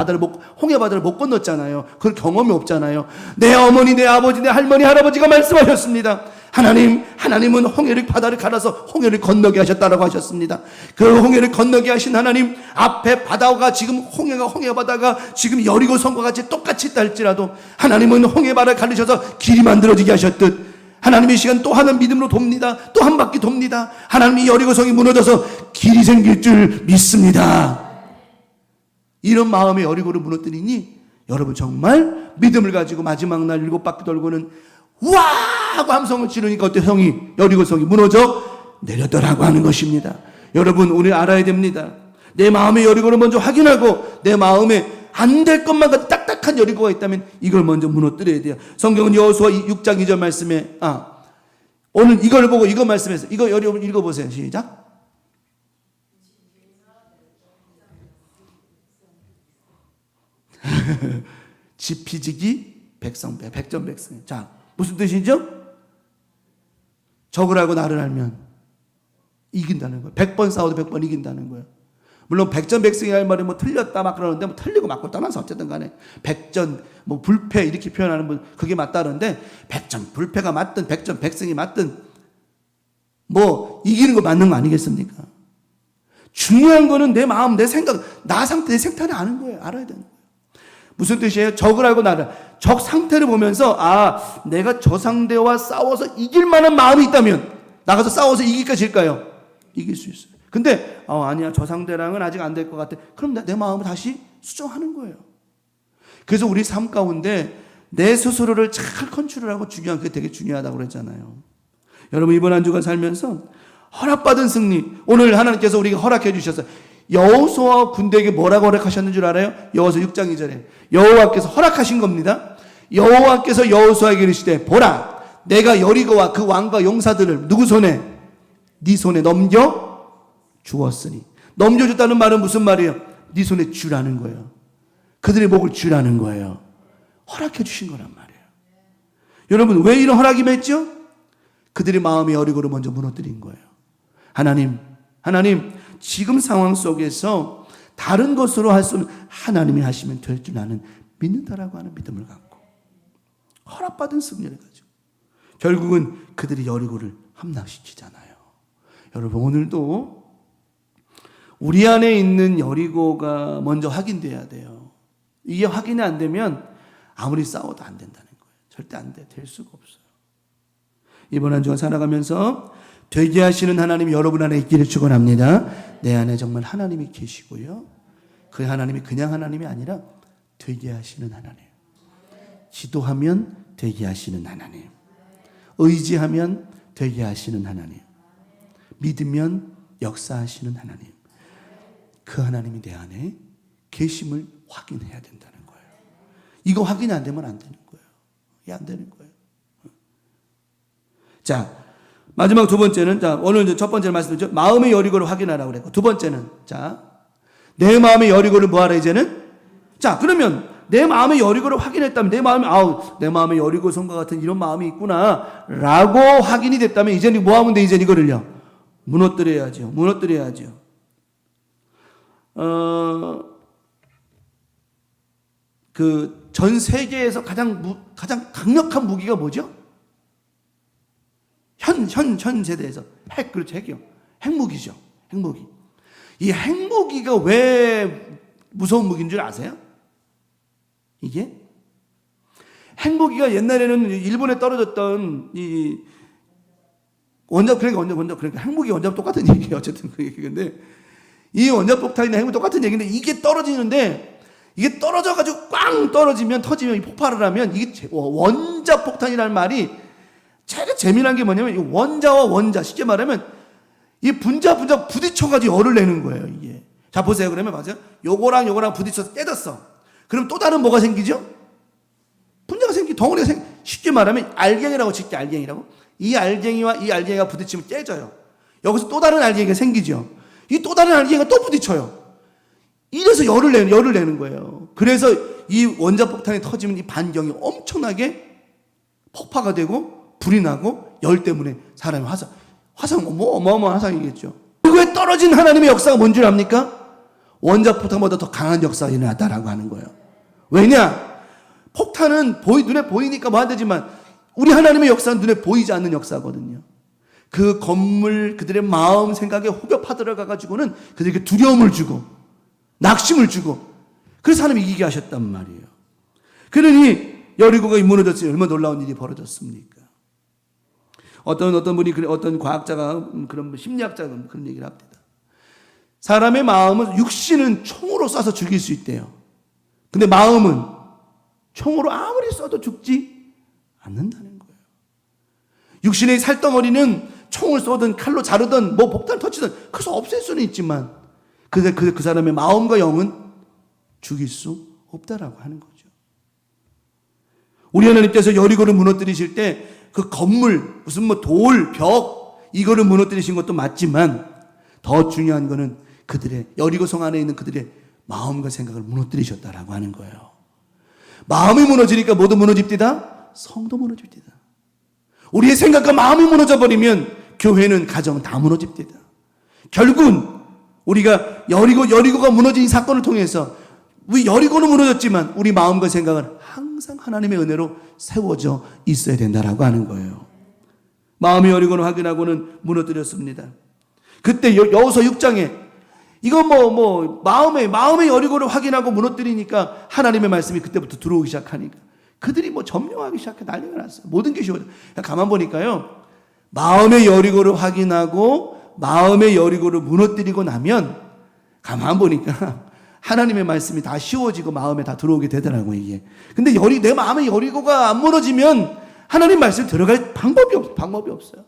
홍해 바다를 못 건넜잖아요. 그럴 경험이 없잖아요. 내 어머니, 내 아버지, 내 할머니, 할아버지가 말씀하셨습니다. 하나님은 홍해를, 바다를 갈아서 홍해를 건너게 하셨다라고 하셨습니다. 그 홍해를 건너게 하신 하나님, 앞에 바다가 지금 홍해 바다가 지금 여리고 성과 같이 똑같이 있다 할지라도 하나님은 홍해 바다를 가르셔서 길이 만들어지게 하셨듯 하나님의 시간 또 하는 믿음으로 돕니다. 또 한 바퀴 돕니다. 하나님이 여리고 성이 무너져서 길이 생길 줄 믿습니다. 이런 마음의 여리고를 무너뜨리니 여러분, 정말 믿음을 가지고 마지막 날 7바퀴 돌고는 와! 하고 함성을 지르니까 어때? 여리고 성이 무너져 내렸더라고 하는 것입니다. 여러분, 우리 알아야 됩니다. 내 마음의 여리고를 먼저 확인하고 내 마음에 안 될 것만 같은 딱딱한 여리고가 있다면 이걸 먼저 무너뜨려야 돼요. 성경은 여호수아 6장 2절 말씀에 오늘 이걸 보고 이거 말씀해서 이거 여러분 읽어보세요. 시작. 지피지기 백전백승. 자, 무슨 뜻이죠? 적을 알고 나를 알면 이긴다는 거예요. 100번 싸워도 100번 이긴다는 거예요. 물론 백전백승이 할 말이 틀렸다 막 그러는데 틀리고 맞고 떠나서 어쨌든 간에 백전 불패 이렇게 표현하는 분 그게 맞다는데, 백전 불패가 맞든 백전백승이 맞든 이기는 거 맞는 거 아니겠습니까? 중요한 거는 내 마음, 내 생각, 나 상태, 내 생태를 아는 거예요. 알아야 되는 거예요. 무슨 뜻이에요? 적을 알고 나를, 적 상태를 보면서 내가 저 상대와 싸워서 이길 만한 마음이 있다면 나가서 싸워서 이길까 질까요? 이길 수 있어요. 근데 아니야, 저 상대랑은 아직 안 될 것 같아. 그럼 내 마음을 다시 수정하는 거예요. 그래서 우리 삶 가운데 내 스스로를 잘 컨트롤하고 중요한 게 되게 중요하다고 그랬잖아요. 여러분, 이번 한 주간 살면서 허락받은 승리, 오늘 하나님께서 우리에게 허락해 주셨어요. 여호수아 군대에게 뭐라고 허락하셨는 줄 알아요? 여호수아 6장 2절에 여호와께서 허락하신 겁니다. 여호와께서 여호수아에게 이르시되, 보라, 내가 여리고와 그 왕과 용사들을 누구 손에? 네 손에 넘겨 주었으니. 넘겨줬다는 말은 무슨 말이에요? 네 손에 쥐라는 거예요. 그들의 목을 쥐라는 거예요. 허락해 주신 거란 말이에요. 여러분, 왜 이런 허락이 맺죠? 그들의 마음의 여리고를 먼저 무너뜨린 거예요. 하나님, 지금 상황 속에서 다른 것으로 할 수 없는 하나님이 하시면 될 줄 나는 믿는다라고 하는 믿음을 갖고 허락받은 승리를 가지고 결국은 그들이 여리고를 함락시키잖아요. 여러분, 오늘도 우리 안에 있는 여리고가 먼저 확인돼야 돼요. 이게 확인이 안 되면 아무리 싸워도 안 된다는 거예요. 절대 안 돼. 될 수가 없어요. 이번 한 주간 살아가면서 되게 하시는 하나님이 여러분 안에 있기를 축원합니다. 내 안에 정말 하나님이 계시고요. 그 하나님이 그냥 하나님이 아니라 되게 하시는 하나님. 기도하면 되게 하시는 하나님. 의지하면 되게 하시는 하나님. 믿으면 역사하시는 하나님. 그 하나님이 내 안에 계심을 확인해야 된다는 거예요. 이거 확인이 안 되면 안 되는 거예요. 이게 안 되는 거예요. 자, 마지막 두 번째는, 자, 오늘 첫 번째 말씀드렸죠. 마음의 여리고를 확인하라고 그랬고, 두 번째는, 자, 내 마음의 여리고를 뭐하라, 이제는? 자, 그러면 내 마음의 여리고를 확인했다면, 내 마음의 여리고성과 같은 이런 마음이 있구나, 라고 확인이 됐다면, 이제는 뭐 하면 돼, 이제는 이거를요? 무너뜨려야죠. 무너뜨려야죠. 그 전 세계에서 가장 강력한 무기가 뭐죠? 현 세대에서 그렇죠, 핵이요. 핵무기죠. 핵무기. 이 핵무기가 왜 무서운 무기인 줄 아세요? 이게 핵무기가 옛날에는 일본에 떨어졌던 이 그러니까 핵무기 원자력 똑같은 얘기예요. 어쨌든 그 얘기인데, 이 원자폭탄이나 핵무기 똑같은 얘기인데, 이게 떨어지는데, 이게 떨어져가지고 꽝 떨어지면, 터지면, 폭발을 하면, 이게 원자폭탄이라는 말이 제일 재미난 게 뭐냐면, 이 원자와 원자, 쉽게 말하면 이 분자 부딪혀가지고 열을 내는 거예요, 이게. 자, 보세요. 그러면 맞아요? 요거랑 부딪혀서 깨졌어. 그럼 또 다른 뭐가 생기죠? 분자가 덩어리가 쉽게 말하면 알갱이라고 칠게, 알갱이라고. 이 알갱이와 이 알갱이가 부딪히면 깨져요. 여기서 또 다른 알갱이가 생기죠. 이 또 다른 알갱이가 또 부딪혀요. 이래서 열을 내는 거예요. 그래서 이 원자폭탄이 터지면 이 반경이 엄청나게 폭파가 되고 불이 나고 열 때문에 사람이 화상 뭐 어마어마한 화상이겠죠. 그거에 떨어진 하나님의 역사가 뭔 줄 압니까? 원자폭탄보다 더 강한 역사가 일어났다라고 하는 거예요. 왜냐? 폭탄은 눈에 보이니까 뭐 안 되지만 우리 하나님의 역사는 눈에 보이지 않는 역사거든요. 그 건물, 그들의 마음, 생각에 후벼 파들어가 가지고는 그들에게 두려움을 주고 낙심을 주고, 그래서 하나님이 이기게 하셨단 말이에요. 그러니 여리고가 무너졌으니 얼마나 놀라운 일이 벌어졌습니까? 어떤 분이, 어떤 과학자가, 그런 심리학자가 그런 얘기를 합니다. 사람의 마음은, 육신은 총으로 쏴서 죽일 수 있대요. 근데 마음은 총으로 아무리 쏴도 죽지 않는다는 거예요. 육신의 살덩어리는 총을 쏘든 칼로 자르든 뭐 폭탄을 터치든 그래서 없앨 수는 있지만, 그 사람의 마음과 영은 죽일 수 없다라고 하는 거죠. 우리 하나님께서 여리고를 무너뜨리실 때 그 건물, 무슨 뭐 돌, 벽, 이거를 무너뜨리신 것도 맞지만, 더 중요한 거는 그들의, 여리고 성 안에 있는 그들의 마음과 생각을 무너뜨리셨다라고 하는 거예요. 마음이 무너지니까 뭐도 무너집디다? 성도 무너집디다. 우리의 생각과 마음이 무너져 버리면 교회는, 가정은 다 무너집디다. 결국은 우리가 여리고가 무너진 이 사건을 통해서, 우리 여리고는 무너졌지만 우리 마음과 생각은 항상 하나님의 은혜로 세워져 있어야 된다라고 하는 거예요. 마음의 여리고는 확인하고는 무너뜨렸습니다. 그때 여호수아 6장에 이거 마음의 여리고를 확인하고 무너뜨리니까 하나님의 말씀이 그때부터 들어오기 시작하니까 그들이 점령하기 시작해 난리가 났어요. 모든 게 쉬워져. 가만 보니까요, 마음의 여리고를 확인하고 마음의 여리고를 무너뜨리고 나면 가만 보니까 하나님의 말씀이 다 쉬워지고 마음에 다 들어오게 되더라고요, 이게. 근데 내 마음의 여리고가 안 무너지면 하나님 말씀 들어갈 방법이 없어요.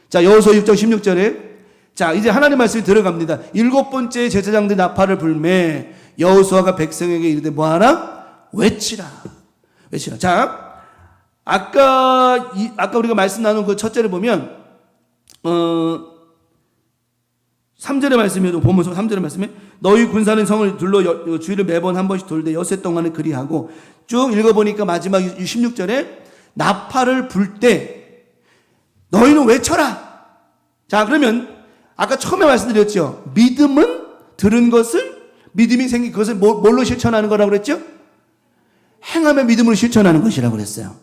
자, 여호수아 6장 16절에, 자, 이제 하나님 말씀이 들어갑니다. 7번째 제사장들 나팔을 불매 여호수아가 백성에게 이르되 뭐하라? 외치라. 자, 아까 우리가 말씀 나눈 그 첫째를 보면 3절의 말씀에도 보면서 3절의 말씀에 너희 군사는 성을 둘러 주위를 매번 한 번씩 돌되 엿새 동안을 그리하고, 쭉 읽어보니까 마지막 16절에 나팔을 불 때 너희는 외쳐라. 자, 그러면 아까 처음에 말씀드렸죠. 믿음은 들은 것을, 믿음이 생긴 그것을 뭘로 실천하는 거라고 그랬죠? 행함의 믿음으로 실천하는 것이라고 그랬어요.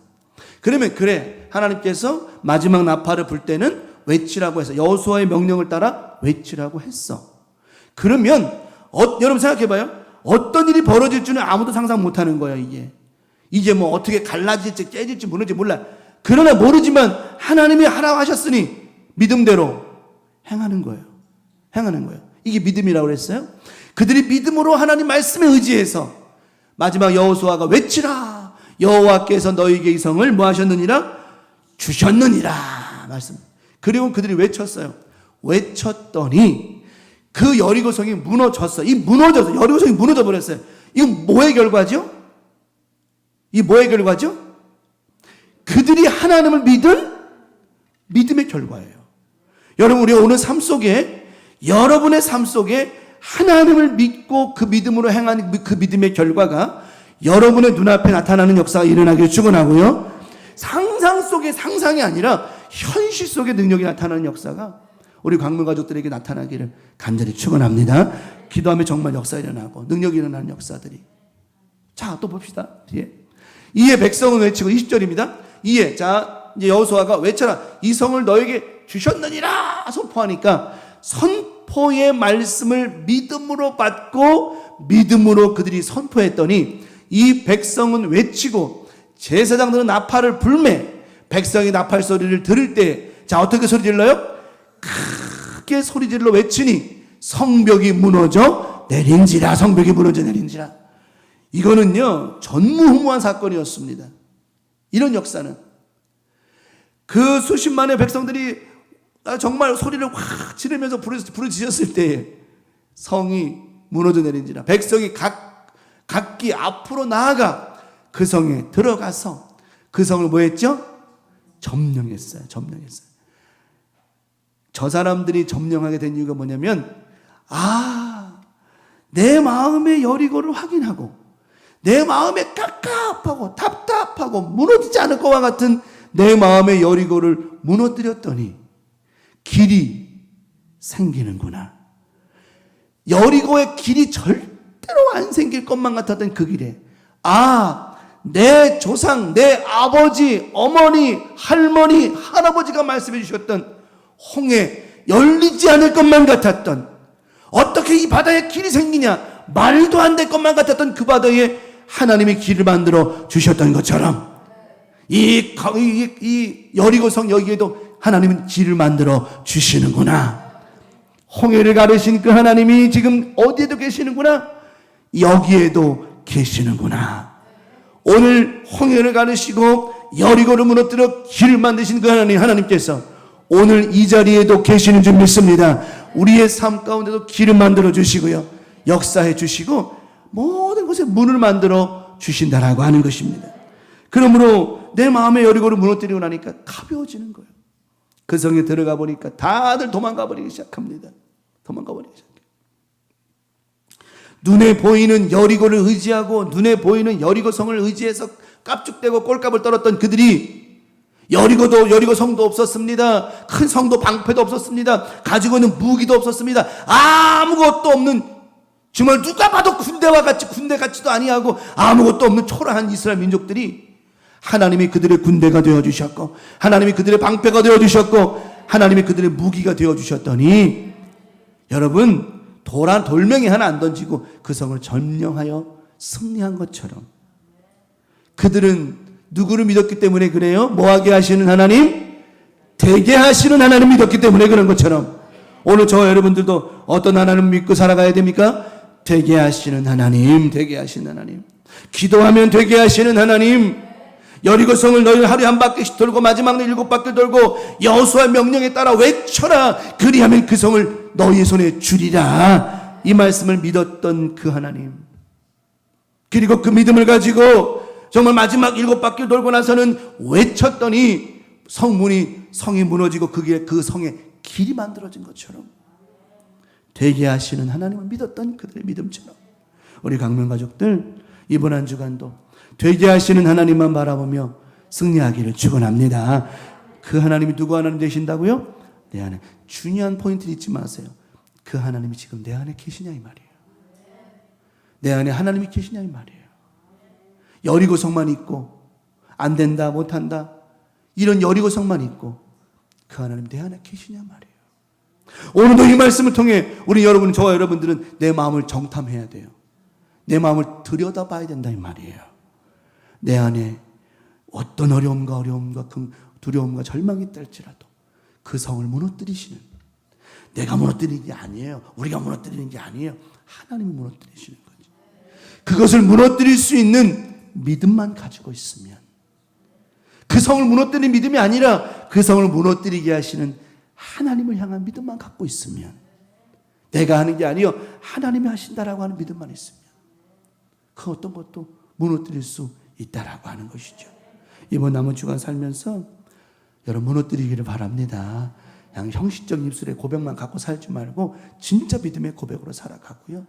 그러면 그래, 하나님께서 마지막 나팔을 불 때는 외치라고 해서 여호수아의 명령을 따라 외치라고 했어. 그러면 여러분 생각해봐요. 어떤 일이 벌어질 줄은 아무도 상상 못하는 거예요. 이게 뭐 어떻게 갈라질지 깨질지 무너질지 몰라. 그러나 모르지만 하나님이 하라고 하셨으니 믿음대로 행하는 거예요. 이게 믿음이라고 그랬어요. 그들이 믿음으로 하나님 말씀에 의지해서 마지막 여호수아가 외치라. 여호와께서 너희에게 이 성을 뭐 하셨느니라? 주셨느니라. 말씀. 그리고 그들이 외쳤어요. 외쳤더니 그 여리고성이 무너졌어. 여리고성이 무너져 버렸어요. 이건 뭐의 결과죠? 이 뭐의 결과죠? 그들이 하나님을 믿은 믿음의 결과예요. 여러분, 우리 오늘 삶 속에, 여러분의 삶 속에 하나님을 믿고 그 믿음으로 행하는 그 믿음의 결과가 여러분의 눈앞에 나타나는 역사가 일어나기를 축원하고요. 상상 속의 상상이 아니라 현실 속의 능력이 나타나는 역사가 우리 광문 가족들에게 나타나기를 간절히 축원합니다. 기도하면 정말 역사 일어나고 능력이 일어나는 역사들이. 자, 또 봅시다. 뒤에. 이에 백성은 외치고 20절입니다. 이에, 자, 이제 여호수아가 외쳐라. 이 성을 너에게 주셨느니라 선포하니까 선포의 말씀을 믿음으로 받고 믿음으로 그들이 선포했더니 이 백성은 외치고 제사장들은 나팔을 불매. 백성이 나팔 소리를 들을 때, 자, 어떻게 소리 질러요? 크게 소리 질러 외치니 성벽이 무너져 내린지라. 성벽이 무너져 내린지라. 이거는요 전무후무한 사건이었습니다. 이런 역사는 그 수십만의 백성들이 정말 소리를 확 지르면서 부르짖었을 때에 성이 무너져 내린지라. 백성이 각기 앞으로 나아가 그 성에 들어가서 그 성을 뭐 했죠? 점령했어요. 저 사람들이 점령하게 된 이유가 뭐냐면, 내 마음의 여리고를 확인하고 내 마음에 깝깝하고 답답하고 무너지지 않을 것과 같은 내 마음의 여리고를 무너뜨렸더니 길이 생기는구나. 여리고의 길이 절대로 안 생길 것만 같았던 그 길에, 내 조상, 내 아버지, 어머니, 할머니, 할아버지가 말씀해 주셨던 홍해 열리지 않을 것만 같았던, 어떻게 이 바다에 길이 생기냐, 말도 안 될 것만 같았던 그 바다에 하나님이 길을 만들어 주셨던 것처럼 이 여리고성 여기에도 하나님은 길을 만들어 주시는구나. 홍해를 가르신 그 하나님이 지금 어디에도 계시는구나. 여기에도 계시는구나. 오늘 홍해를 가르시고 여리고를 무너뜨려 길을 만드신 그 하나님께서 오늘 이 자리에도 계시는 줄 믿습니다. 우리의 삶 가운데도 길을 만들어 주시고요, 역사해 주시고 모든 것에 문을 만들어 주신다라고 하는 것입니다. 그러므로 내 마음의 여리고를 무너뜨리고 나니까 가벼워지는 거예요. 그 성에 들어가 보니까 다들 도망가 버리기 시작합니다. 눈에 보이는 여리고를 의지하고 눈에 보이는 여리고성을 의지해서 깝죽대고 꼴값을 떨었던 그들이, 여리고 성도 없었습니다. 큰 성도 방패도 없었습니다. 가지고 있는 무기도 없었습니다. 아무것도 없는, 정말 누가 봐도 군대 같지도 아니하고 아무것도 없는 초라한 이스라엘 민족들이 하나님이 그들의 군대가 되어주셨고 하나님이 그들의 방패가 되어주셨고 하나님이 그들의 무기가 되어주셨더니, 여러분, 돌멩이 하나 안 던지고 그 성을 점령하여 승리한 것처럼 그들은 누구를 믿었기 때문에 그래요? 뭐하게 하시는 하나님? 되게 하시는 하나님 믿었기 때문에 그런 것처럼 오늘 저와 여러분들도 어떤 하나님 믿고 살아가야 됩니까? 되게 하시는 하나님, 기도하면 되게 하시는 하나님. 여리고성을 너희 하루에 한 바퀴씩 돌고 마지막 날 7바퀴 돌고 여호수아의 명령에 따라 외쳐라. 그리하면 그 성을 너희의 손에 주리라. 이 말씀을 믿었던 그 하나님, 그리고 그 믿음을 가지고 정말 마지막 7바퀴를 돌고 나서는 외쳤더니 성이 무너지고 그 성에 길이 만들어진 것처럼 되게 하시는 하나님을 믿었던 그들의 믿음처럼 우리 강명 가족들 이번 한 주간도 되게 하시는 하나님만 바라보며 승리하기를 축원합니다. 그 하나님이 누구 하나님 되신다고요? 내 안에. 중요한 포인트를 잊지 마세요. 그 하나님이 지금 내 안에 계시냐 이 말이에요. 내 안에 하나님이 계시냐 이 말이에요. 여리고성만 있고 안 된다 못한다 이런 여리고성만 있고 그 하나님 내 안에 계시냐 말이에요. 오늘도 이 말씀을 통해 우리 여러분, 저와 여러분들은 내 마음을 정탐해야 돼요. 내 마음을 들여다봐야 된다 이 말이에요. 내 안에 어떤 어려움과 두려움과 절망이 있달지라도 그 성을 무너뜨리시는, 내가 무너뜨리는 게 아니에요. 우리가 무너뜨리는 게 아니에요. 하나님이 무너뜨리시는 거죠. 그것을 무너뜨릴 수 있는 믿음만 가지고 있으면, 그 성을 무너뜨리는 믿음이 아니라 그 성을 무너뜨리게 하시는 하나님을 향한 믿음만 갖고 있으면 내가 하는 게 아니요 하나님이 하신다라고 하는 믿음만 있으면 그 어떤 것도 무너뜨릴 수 있다라고 하는 것이죠. 이번 남은 주간 살면서 여러분 무너뜨리기를 바랍니다. 그냥 형식적 입술의 고백만 갖고 살지 말고 진짜 믿음의 고백으로 살아가고요.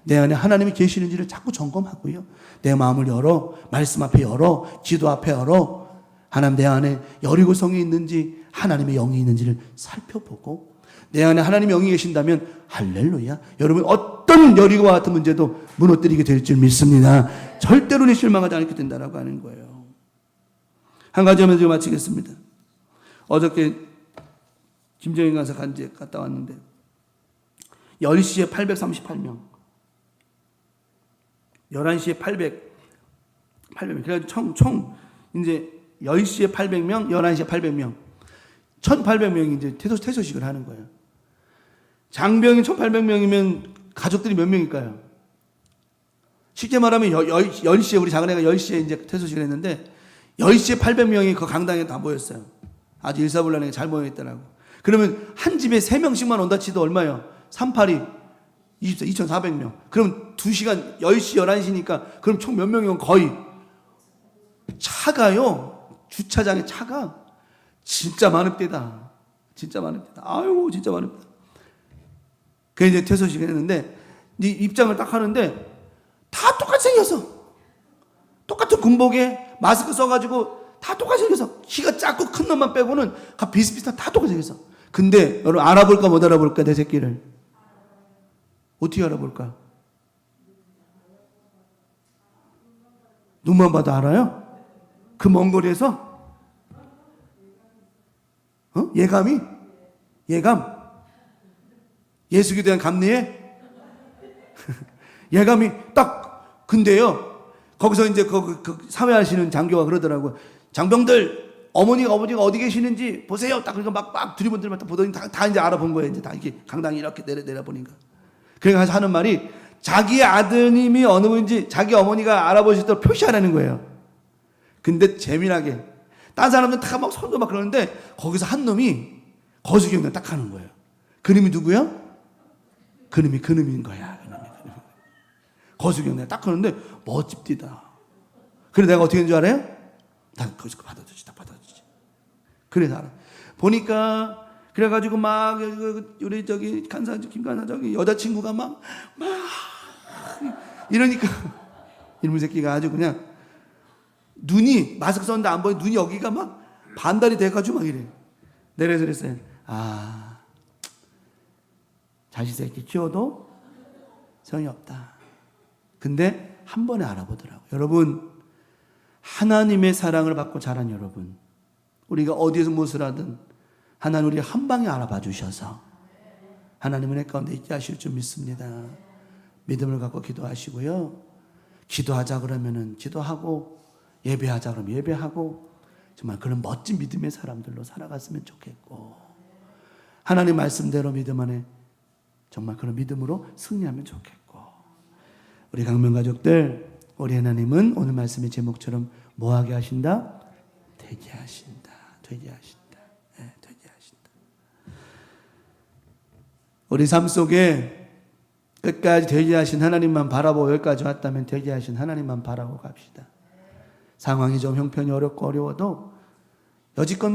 내 안에 하나님이 계시는지를 자꾸 점검하고요. 내 마음을 열어, 말씀 앞에 열어, 기도 앞에 열어, 하나님 내 안에 여리고성이 있는지 하나님의 영이 있는지를 살펴보고 내 안에 하나님의 영이 계신다면 할렐루야. 여러분 어떤 여리고와 같은 문제도 무너뜨리게 될 줄 믿습니다. 절대로 실망하지 않게 된다라고 하는 거예요. 한 가지 하면서 마치겠습니다. 어저께 김정인 간사 간지에 갔다 왔는데 10시에 838명 11시에 800명 그래가지고 총 이제 10시에 800명 11시에 800명 1800명이 이제 퇴소식을 하는 거예요. 장병이 1800명이면 가족들이 몇 명일까요? 쉽게 말하면 10시에 우리 작은애가 10시에 이제 퇴소식을 했는데 10시에 800명이 그 강당에 다 모였어요. 아주 일사불란하게 잘 모여있더라고. 그러면 한 집에 3명씩만 온다 치도 얼마예요? 382 2400명. 그럼 2시간 10시 11시니까 그럼 총 몇 명이면 거의 차가요. 주차장에 차가 진짜 많을 때다. 진짜 많을 때다. 아유 진짜 많을 때다. 그래 이제 퇴소식을 했는데 이 입장을 딱 하는데 다 똑같이 생겼어. 똑같은 군복에 마스크 써가지고 다 똑같이 생겼어. 키가 작고 큰 놈만 빼고는 다 비슷비슷한 다 똑같이 생겼어. 근데 여러분 알아볼까 못 알아볼까 내 새끼를 어떻게 알아볼까? 눈만 봐도 알아요? 그 먼 거리에서? 예감이? 예감? 예수에 대한 감리에? 예감이 딱 근데요 거기서 이제 그 사회하시는 장교가 그러더라고요. 장병들 어머니가 어디 계시는지 보세요. 딱 그러니까 막 두리번들만 딱 보더니 다 이제 알아본 거예요. 이제 다 이렇게 강당이 이렇게 내려보니까. 그래서 하는 말이 자기의 아드님이 어느 분인지 자기 어머니가 알아보실 때 표시하라는 거예요. 근데 재미나게 딴 사람들은 다 막 손도 막 그러는데 거기서 한 놈이 거수경을 딱 하는 거예요. 그놈이 누구야? 그놈인 거야. 거수경을 딱 하는데 멋집디다. 그래 내가 어떻게 하는 줄 알아요? 다 거기서 받아주지. 그래서 알아. 보니까 그래가지고 막 우리 저기 김간사 저기 여자친구가 막 이러니까 이놈의 새끼가 아주 그냥 눈이 마스크 썼는데 안 보여. 눈이 여기가 막 반달이 돼가지고 막 이래. 내가 그랬어요. 자식 새끼 키워도 소용이 없다. 근데 한 번에 알아보더라고요. 여러분 하나님의 사랑을 받고 자란 여러분 우리가 어디에서 무엇을 하든 하나님 우리 한 방에 알아봐 주셔서 하나님은 내 가운데 있게 하실 줄 믿습니다. 믿음을 갖고 기도하시고요. 기도하자 그러면은 기도하고 예배하자 그러면 예배하고 정말 그런 멋진 믿음의 사람들로 살아갔으면 좋겠고 하나님 말씀대로 믿음 안에 정말 그런 믿음으로 승리하면 좋겠고 우리 강명 가족들 우리 하나님은 오늘 말씀의 제목처럼 뭐하게 하신다? 되게 하신다. 되게 하신다. 네, 되게 하신다. 우리 삶 속에 끝까지 되게 하신 하나님만 바라보고 여기까지 왔다면 되게 하신 하나님만 바라보고 갑시다. 상황이 좀 형편이 어렵고 어려워도 여지껏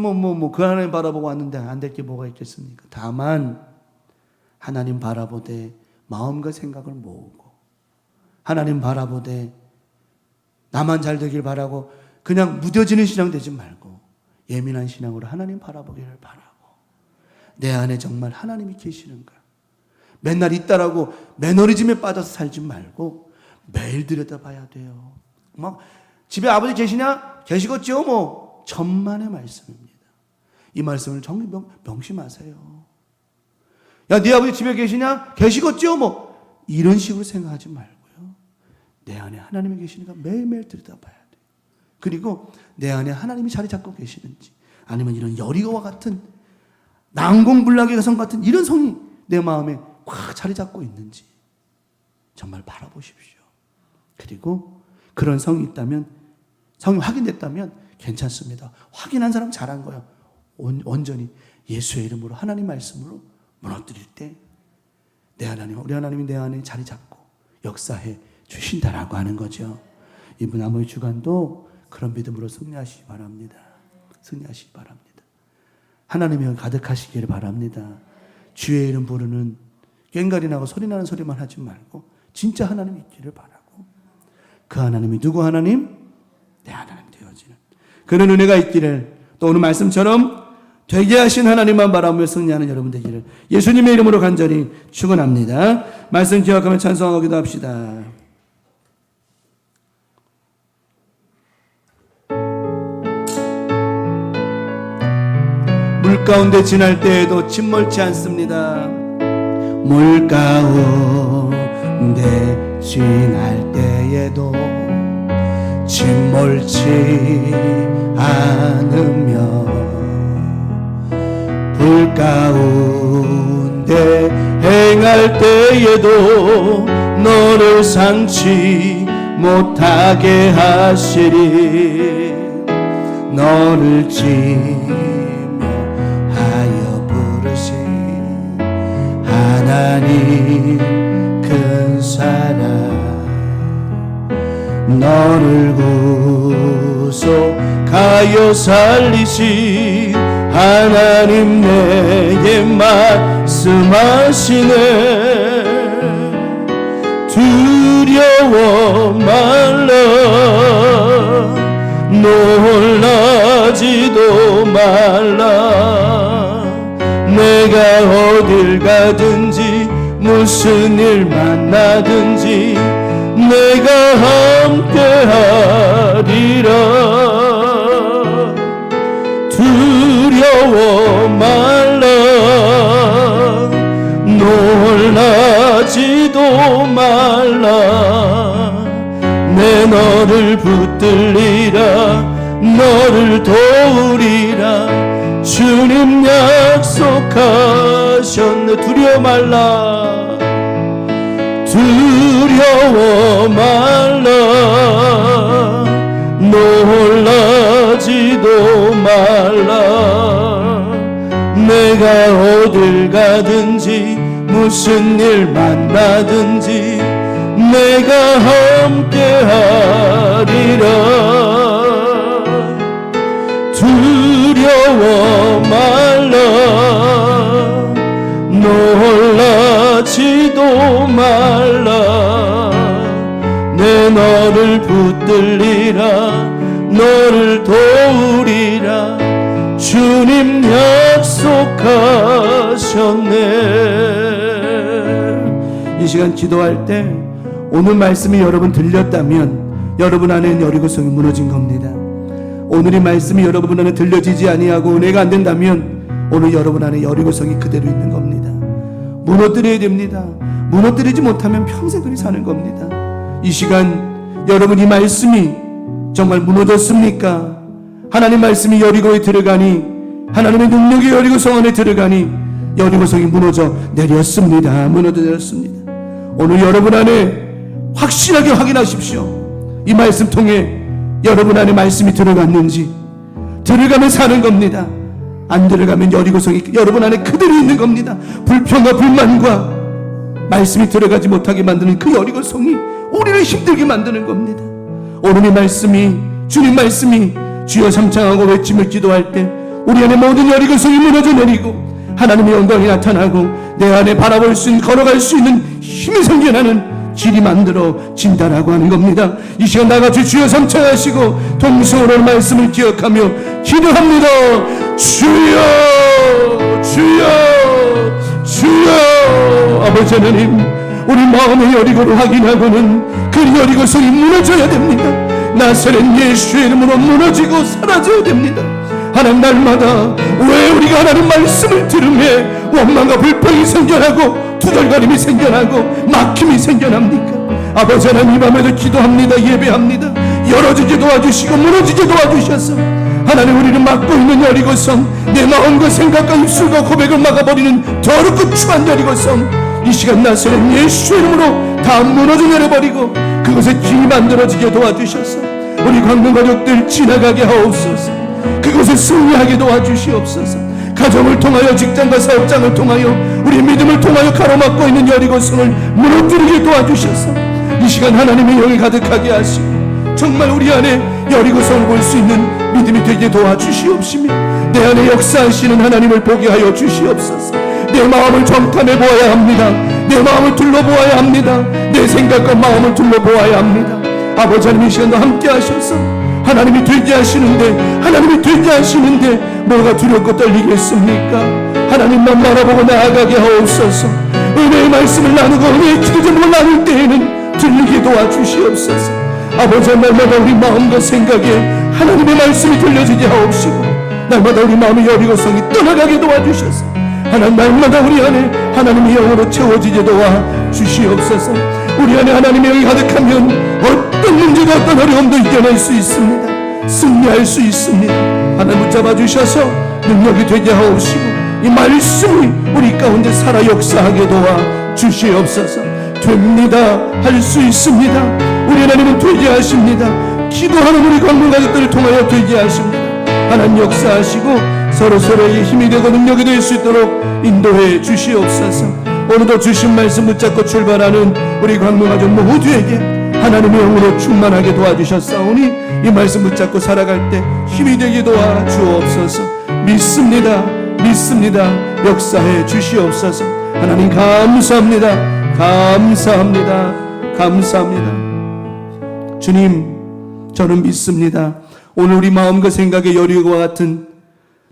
그 하나님 바라보고 왔는데 안 될 게 뭐가 있겠습니까? 다만 하나님 바라보되 마음과 생각을 모으고 하나님 바라보되 나만 잘 되길 바라고 그냥 무뎌지는 신앙 되지 말고 예민한 신앙으로 하나님 바라보기를 바라고 내 안에 정말 하나님이 계시는가 맨날 있다라고 매너리즘에 빠져서 살지 말고 매일 들여다봐야 돼요. 막 집에 아버지 계시냐? 계시겠죠? 뭐 천만의 말씀입니다. 이 말씀을 정말 명심하세요. 야, 네 아버지 집에 계시냐? 계시겠죠? 뭐 이런 식으로 생각하지 말고요. 내 안에 하나님이 계시니까 매일매일 들여다봐야 돼요. 그리고 내 안에 하나님이 자리 잡고 계시는지 아니면 이런 여리고와 같은 난공불락의 성 같은 이런 성이 내 마음에 꽉 자리 잡고 있는지 정말 바라보십시오. 그리고 그런 성이 있다면 성이 확인됐다면 괜찮습니다. 확인한 사람 잘한 거예요. 온전히 예수의 이름으로 하나님 말씀으로 무너뜨릴 때 내 하나님, 우리 하나님이 내 안에 자리 잡고 역사해 주신다라고 하는 거죠. 이번 남은 주간도 그런 믿음으로 승리하시기 바랍니다. 승리하시기 바랍니다. 하나님이 가득하시기를 바랍니다. 주의 이름 부르는 꽹가리 나고 소리 나는 소리만 하지 말고 진짜 하나님 있기를 바라고, 그 하나님이 누구 하나님? 내 하나님 되어지는 그런 은혜가 있기를, 또 오늘 말씀처럼 되게 하신 하나님만 바라보며 승리하는 여러분 되기를 예수님의 이름으로 간절히 축원합니다. 말씀 기억하며 찬송하고 기도합시다. 물 가운데 지날 때에도 침몰치 않습니다. 물 가운데 지날 때에도 침몰치 않으며, 불 가운데 행할 때에도 너를 상치 못하게 하시리. 너를 지며 하여 부르신 하나님 큰 사랑, 너를 구속하여 살리신 하나님 내게 말씀하시네. 두려워 말라, 놀라지도 말라. 내가 어딜 가든지 무슨 일 만나든지 내가 함께하리라. 두려워 말라, 놀라지도 말라. 내 너를 붙들리라, 너를 도우리라. 주님 약속하셨네. 두려워 말라, 두려워 말라, 놀라지도 말라. 내가 어딜 가든지 무슨 일 만나든지 내가 함께하리라. 두려워 말라, 놀라지도 말라. 내 너를 붙들리라, 너를 도우리라. 주님 약속하셨네. 이 시간 기도할 때 오늘 말씀이 여러분 들렸다면 여러분 안에 여리고성이 무너진 겁니다. 오늘 이 말씀이 여러분 안에 들려지지 아니하고 은혜가 안 된다면 오늘 여러분 안에 여리고성이 그대로 있는 겁니다. 무너뜨려야 됩니다. 무너뜨리지 못하면 평생 그리 사는 겁니다. 이 시간 여러분 이 말씀이 정말 무너졌습니까? 하나님 말씀이 여리고에 들어가니, 하나님의 능력이 여리고성 안에 들어가니 여리고성이 무너져 내렸습니다. 무너져 내렸습니다. 오늘 여러분 안에 확실하게 확인하십시오. 이 말씀 통해 여러분 안에 말씀이 들어갔는지. 들어가면 사는 겁니다. 안 들어가면 여리고성이 여러분 안에 그대로 있는 겁니다. 불평과 불만과 말씀이 들어가지 못하게 만드는 그 여리고성이 우리를 힘들게 만드는 겁니다. 오늘 이 말씀이, 주님 말씀이 주여 삼창하고 외치며 기도할 때 우리 안에 모든 여리고성이 무너져 내리고 하나님의 영광이 나타나고 내 안에 바라볼 수 있는, 걸어갈 수 있는 힘이 생겨나는 길이 만들어진다라고 하는 겁니다. 이 시간 나같이 주여 삼창하시고 동성으로 말씀을 기억하며 기도합니다. 주여, 주여, 주여. 아버지 하나님, 우리 마음의 여리고를 확인하고는 그 여리고성이 무너져야 됩니다. 나사렛 예수의 이름으로 무너지고 사라져야 됩니다. 하나님, 날마다 왜 우리가 하나님 말씀을 들으며 원망과 불평이 생겨나고 투덜거림이 생겨나고 막힘이 생겨납니까? 아버지 하나님, 이 밤에도 기도합니다. 예배합니다. 열어주게 도와주시고 무너지게 도와주셔서 하나님, 우리를 막고 있는 여리고성, 내 마음과 생각과 입술과 고백을 막아버리는 더럽고 추한 여리고성, 이 시간 나사렛 예수의 이름으로 다 무너져 내려버리고 그곳에 길이 만들어지게 도와주셔서 우리 광명가족들 지나가게 하옵소서. 그곳에 승리하게 도와주시옵소서. 가정을 통하여, 직장과 사업장을 통하여 우리 믿음을 통하여 가로막고 있는 여리고성을 무너뜨리게 도와주셔서 이 시간 하나님의 영이 가득하게 하시고 정말 우리 안에 여리고성을 볼 수 있는 믿음이 되게 도와주시옵시며 내 안에 역사하시는 하나님을 보게 하여 주시옵소서. 내 마음을 정탐해 보아야 합니다. 내 마음을 둘러보아야 합니다. 내 생각과 마음을 둘러보아야 합니다. 아버지 하나님 이 시간도 함께 하셔서 하나님이 되게 하시는데 뭐가 두렵고 떨리겠습니까? 하나님만 바라보고 나아가게 하옵소서. 은혜의 말씀을 나누고 은혜의 기도 제목을 나눌 때에는 들리게 도와주시옵소서. 아버지 날마다 우리 마음과 생각에 하나님의 말씀이 들려지게 하옵시고 날마다 우리 마음의 여리고성이 떠나가게 도와주셔서 하나님 날마다 우리 안에 하나님의 영으로 채워지게 도와주시옵소서. 우리 안에 하나님의 영이 가득하면 어떤 문제도 어떤 어려움도 이겨낼 수 있습니다. 승리할 수 있습니다. 하나님 붙잡아 주셔서 능력이 되게 하옵시고 이 말씀이 우리 가운데 살아 역사하게 도와주시옵소서. 됩니다. 할 수 있습니다. 우리 하나님은 되게 하십니다. 기도하는 우리 광문 가족들을 통하여 되게 하십니다. 하나님 역사하시고 서로서로에게 힘이 되고 능력이 될 수 있도록 인도해 주시옵소서. 오늘도 주신 말씀 붙잡고 출발하는 우리 광문 가족 모두에게 하나님의 영으로 충만하게 도와주셨사오니 이 말씀 붙잡고 살아갈 때 힘이 되게 도와주옵소서. 믿습니다. 역사해 주시옵소서. 하나님 감사합니다. 주님, 저는 믿습니다. 오늘 우리 마음과 생각의 여리고와 같은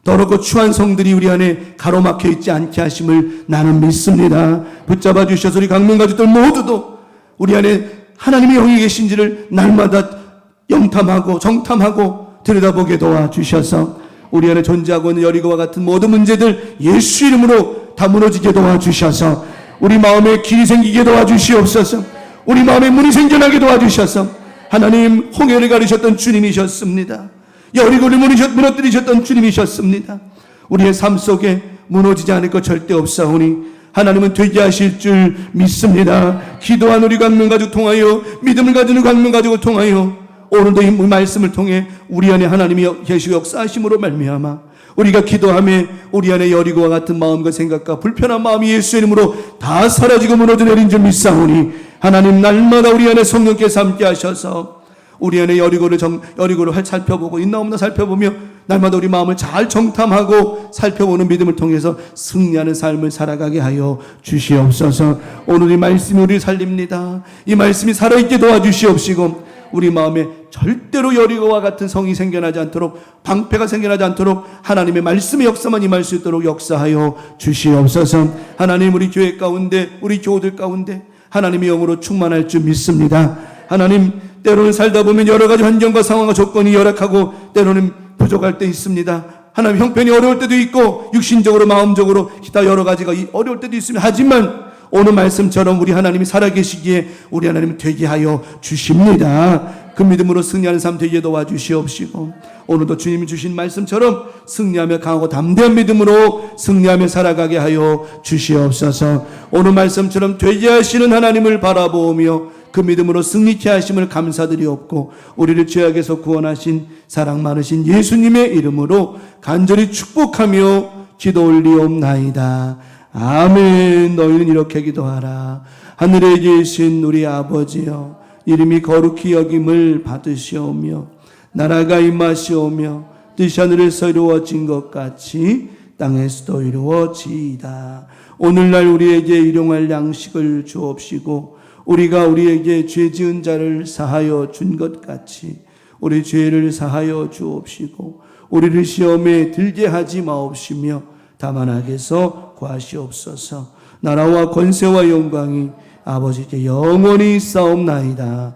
더럽고 추한 성들이 우리 안에 가로막혀 있지 않게 하심을 나는 믿습니다. 붙잡아 주셔서 우리 강명 가족들 모두도 우리 안에 하나님의 영이 계신지를 날마다 영탐하고 정탐하고 들여다보게 도와주셔서 우리 안에 존재하고 있는 여리고와 같은 모든 문제들 예수 이름으로 다 무너지게 도와주셔서 우리 마음에 길이 생기게 도와주시옵소서. 우리 마음에 문이 생겨나게 도와주셔서 하나님 홍해를 가르셨던 주님이셨습니다. 여리고를 무너뜨리셨던 주님이셨습니다. 우리의 삶 속에 무너지지 않을 것 절대 없사오니 하나님은 되게 하실 줄 믿습니다. 기도한 우리 광명가족 통하여 믿음을 가지는 광명가족을 통하여 오늘도 이 말씀을 통해 우리 안에 하나님이 계시고 역사하심으로 말미암아 우리가 기도하며 우리 안에 여리고와 같은 마음과 생각과 불편한 마음이 예수 이름으로 다 사라지고 무너져 내린 줄 믿사오니 하나님 날마다 우리 안에 성령께서 함께 하셔서 우리 안에 여리고를 살펴보고 있나 없나 살펴보며 날마다 우리 마음을 잘 정탐하고 살펴보는 믿음을 통해서 승리하는 삶을 살아가게 하여 주시옵소서. 오늘 이 말씀이 우리를 살립니다. 이 말씀이 살아있게 도와주시옵시고 우리 마음에 절대로 여리고와 같은 성이 생겨나지 않도록 방패가 생겨나지 않도록 하나님의 말씀의 역사만 임할 수 있도록 역사하여 주시옵소서. 하나님 우리 교회 가운데 우리 교우들 가운데 하나님의 영으로 충만할 줄 믿습니다. 하나님 때로는 살다 보면 여러 가지 환경과 상황과 조건이 열악하고 때로는 부족할 때 있습니다. 하나님 형편이 어려울 때도 있고 육신적으로 마음적으로 기타 여러 가지가 어려울 때도 있습니다. 하지만 오늘 말씀처럼 우리 하나님이 살아계시기에 우리 하나님 되게 하여 주십니다. 그 믿음으로 승리하는 삶 되게 도와주시옵시고 오늘도 주님이 주신 말씀처럼 승리하며 강하고 담대한 믿음으로 승리하며 살아가게 하여 주시옵소서. 오늘 말씀처럼 되게 하시는 하나님을 바라보며 그 믿음으로 승리케 하심을 감사드리옵고 우리를 죄악에서 구원하신 사랑 많으신 예수님의 이름으로 간절히 축복하며 기도 올리옵나이다. 아멘. 너희는 이렇게 기도하라. 하늘에 계신 우리 아버지여 이름이 거룩히 여김을 받으시오며 나라가 임하시오며 뜻이 하늘에서 이루어진 것 같이 땅에서도 이루어지이다. 오늘날 우리에게 일용할 양식을 주옵시고 우리가 우리에게 죄 지은 자를 사하여 준 것 같이 우리 죄를 사하여 주옵시고 우리를 시험에 들게 하지 마옵시며 다만 악에서 구하시옵소서. 나라와 권세와 영광이 아버지께 영원히 있사옵나이다.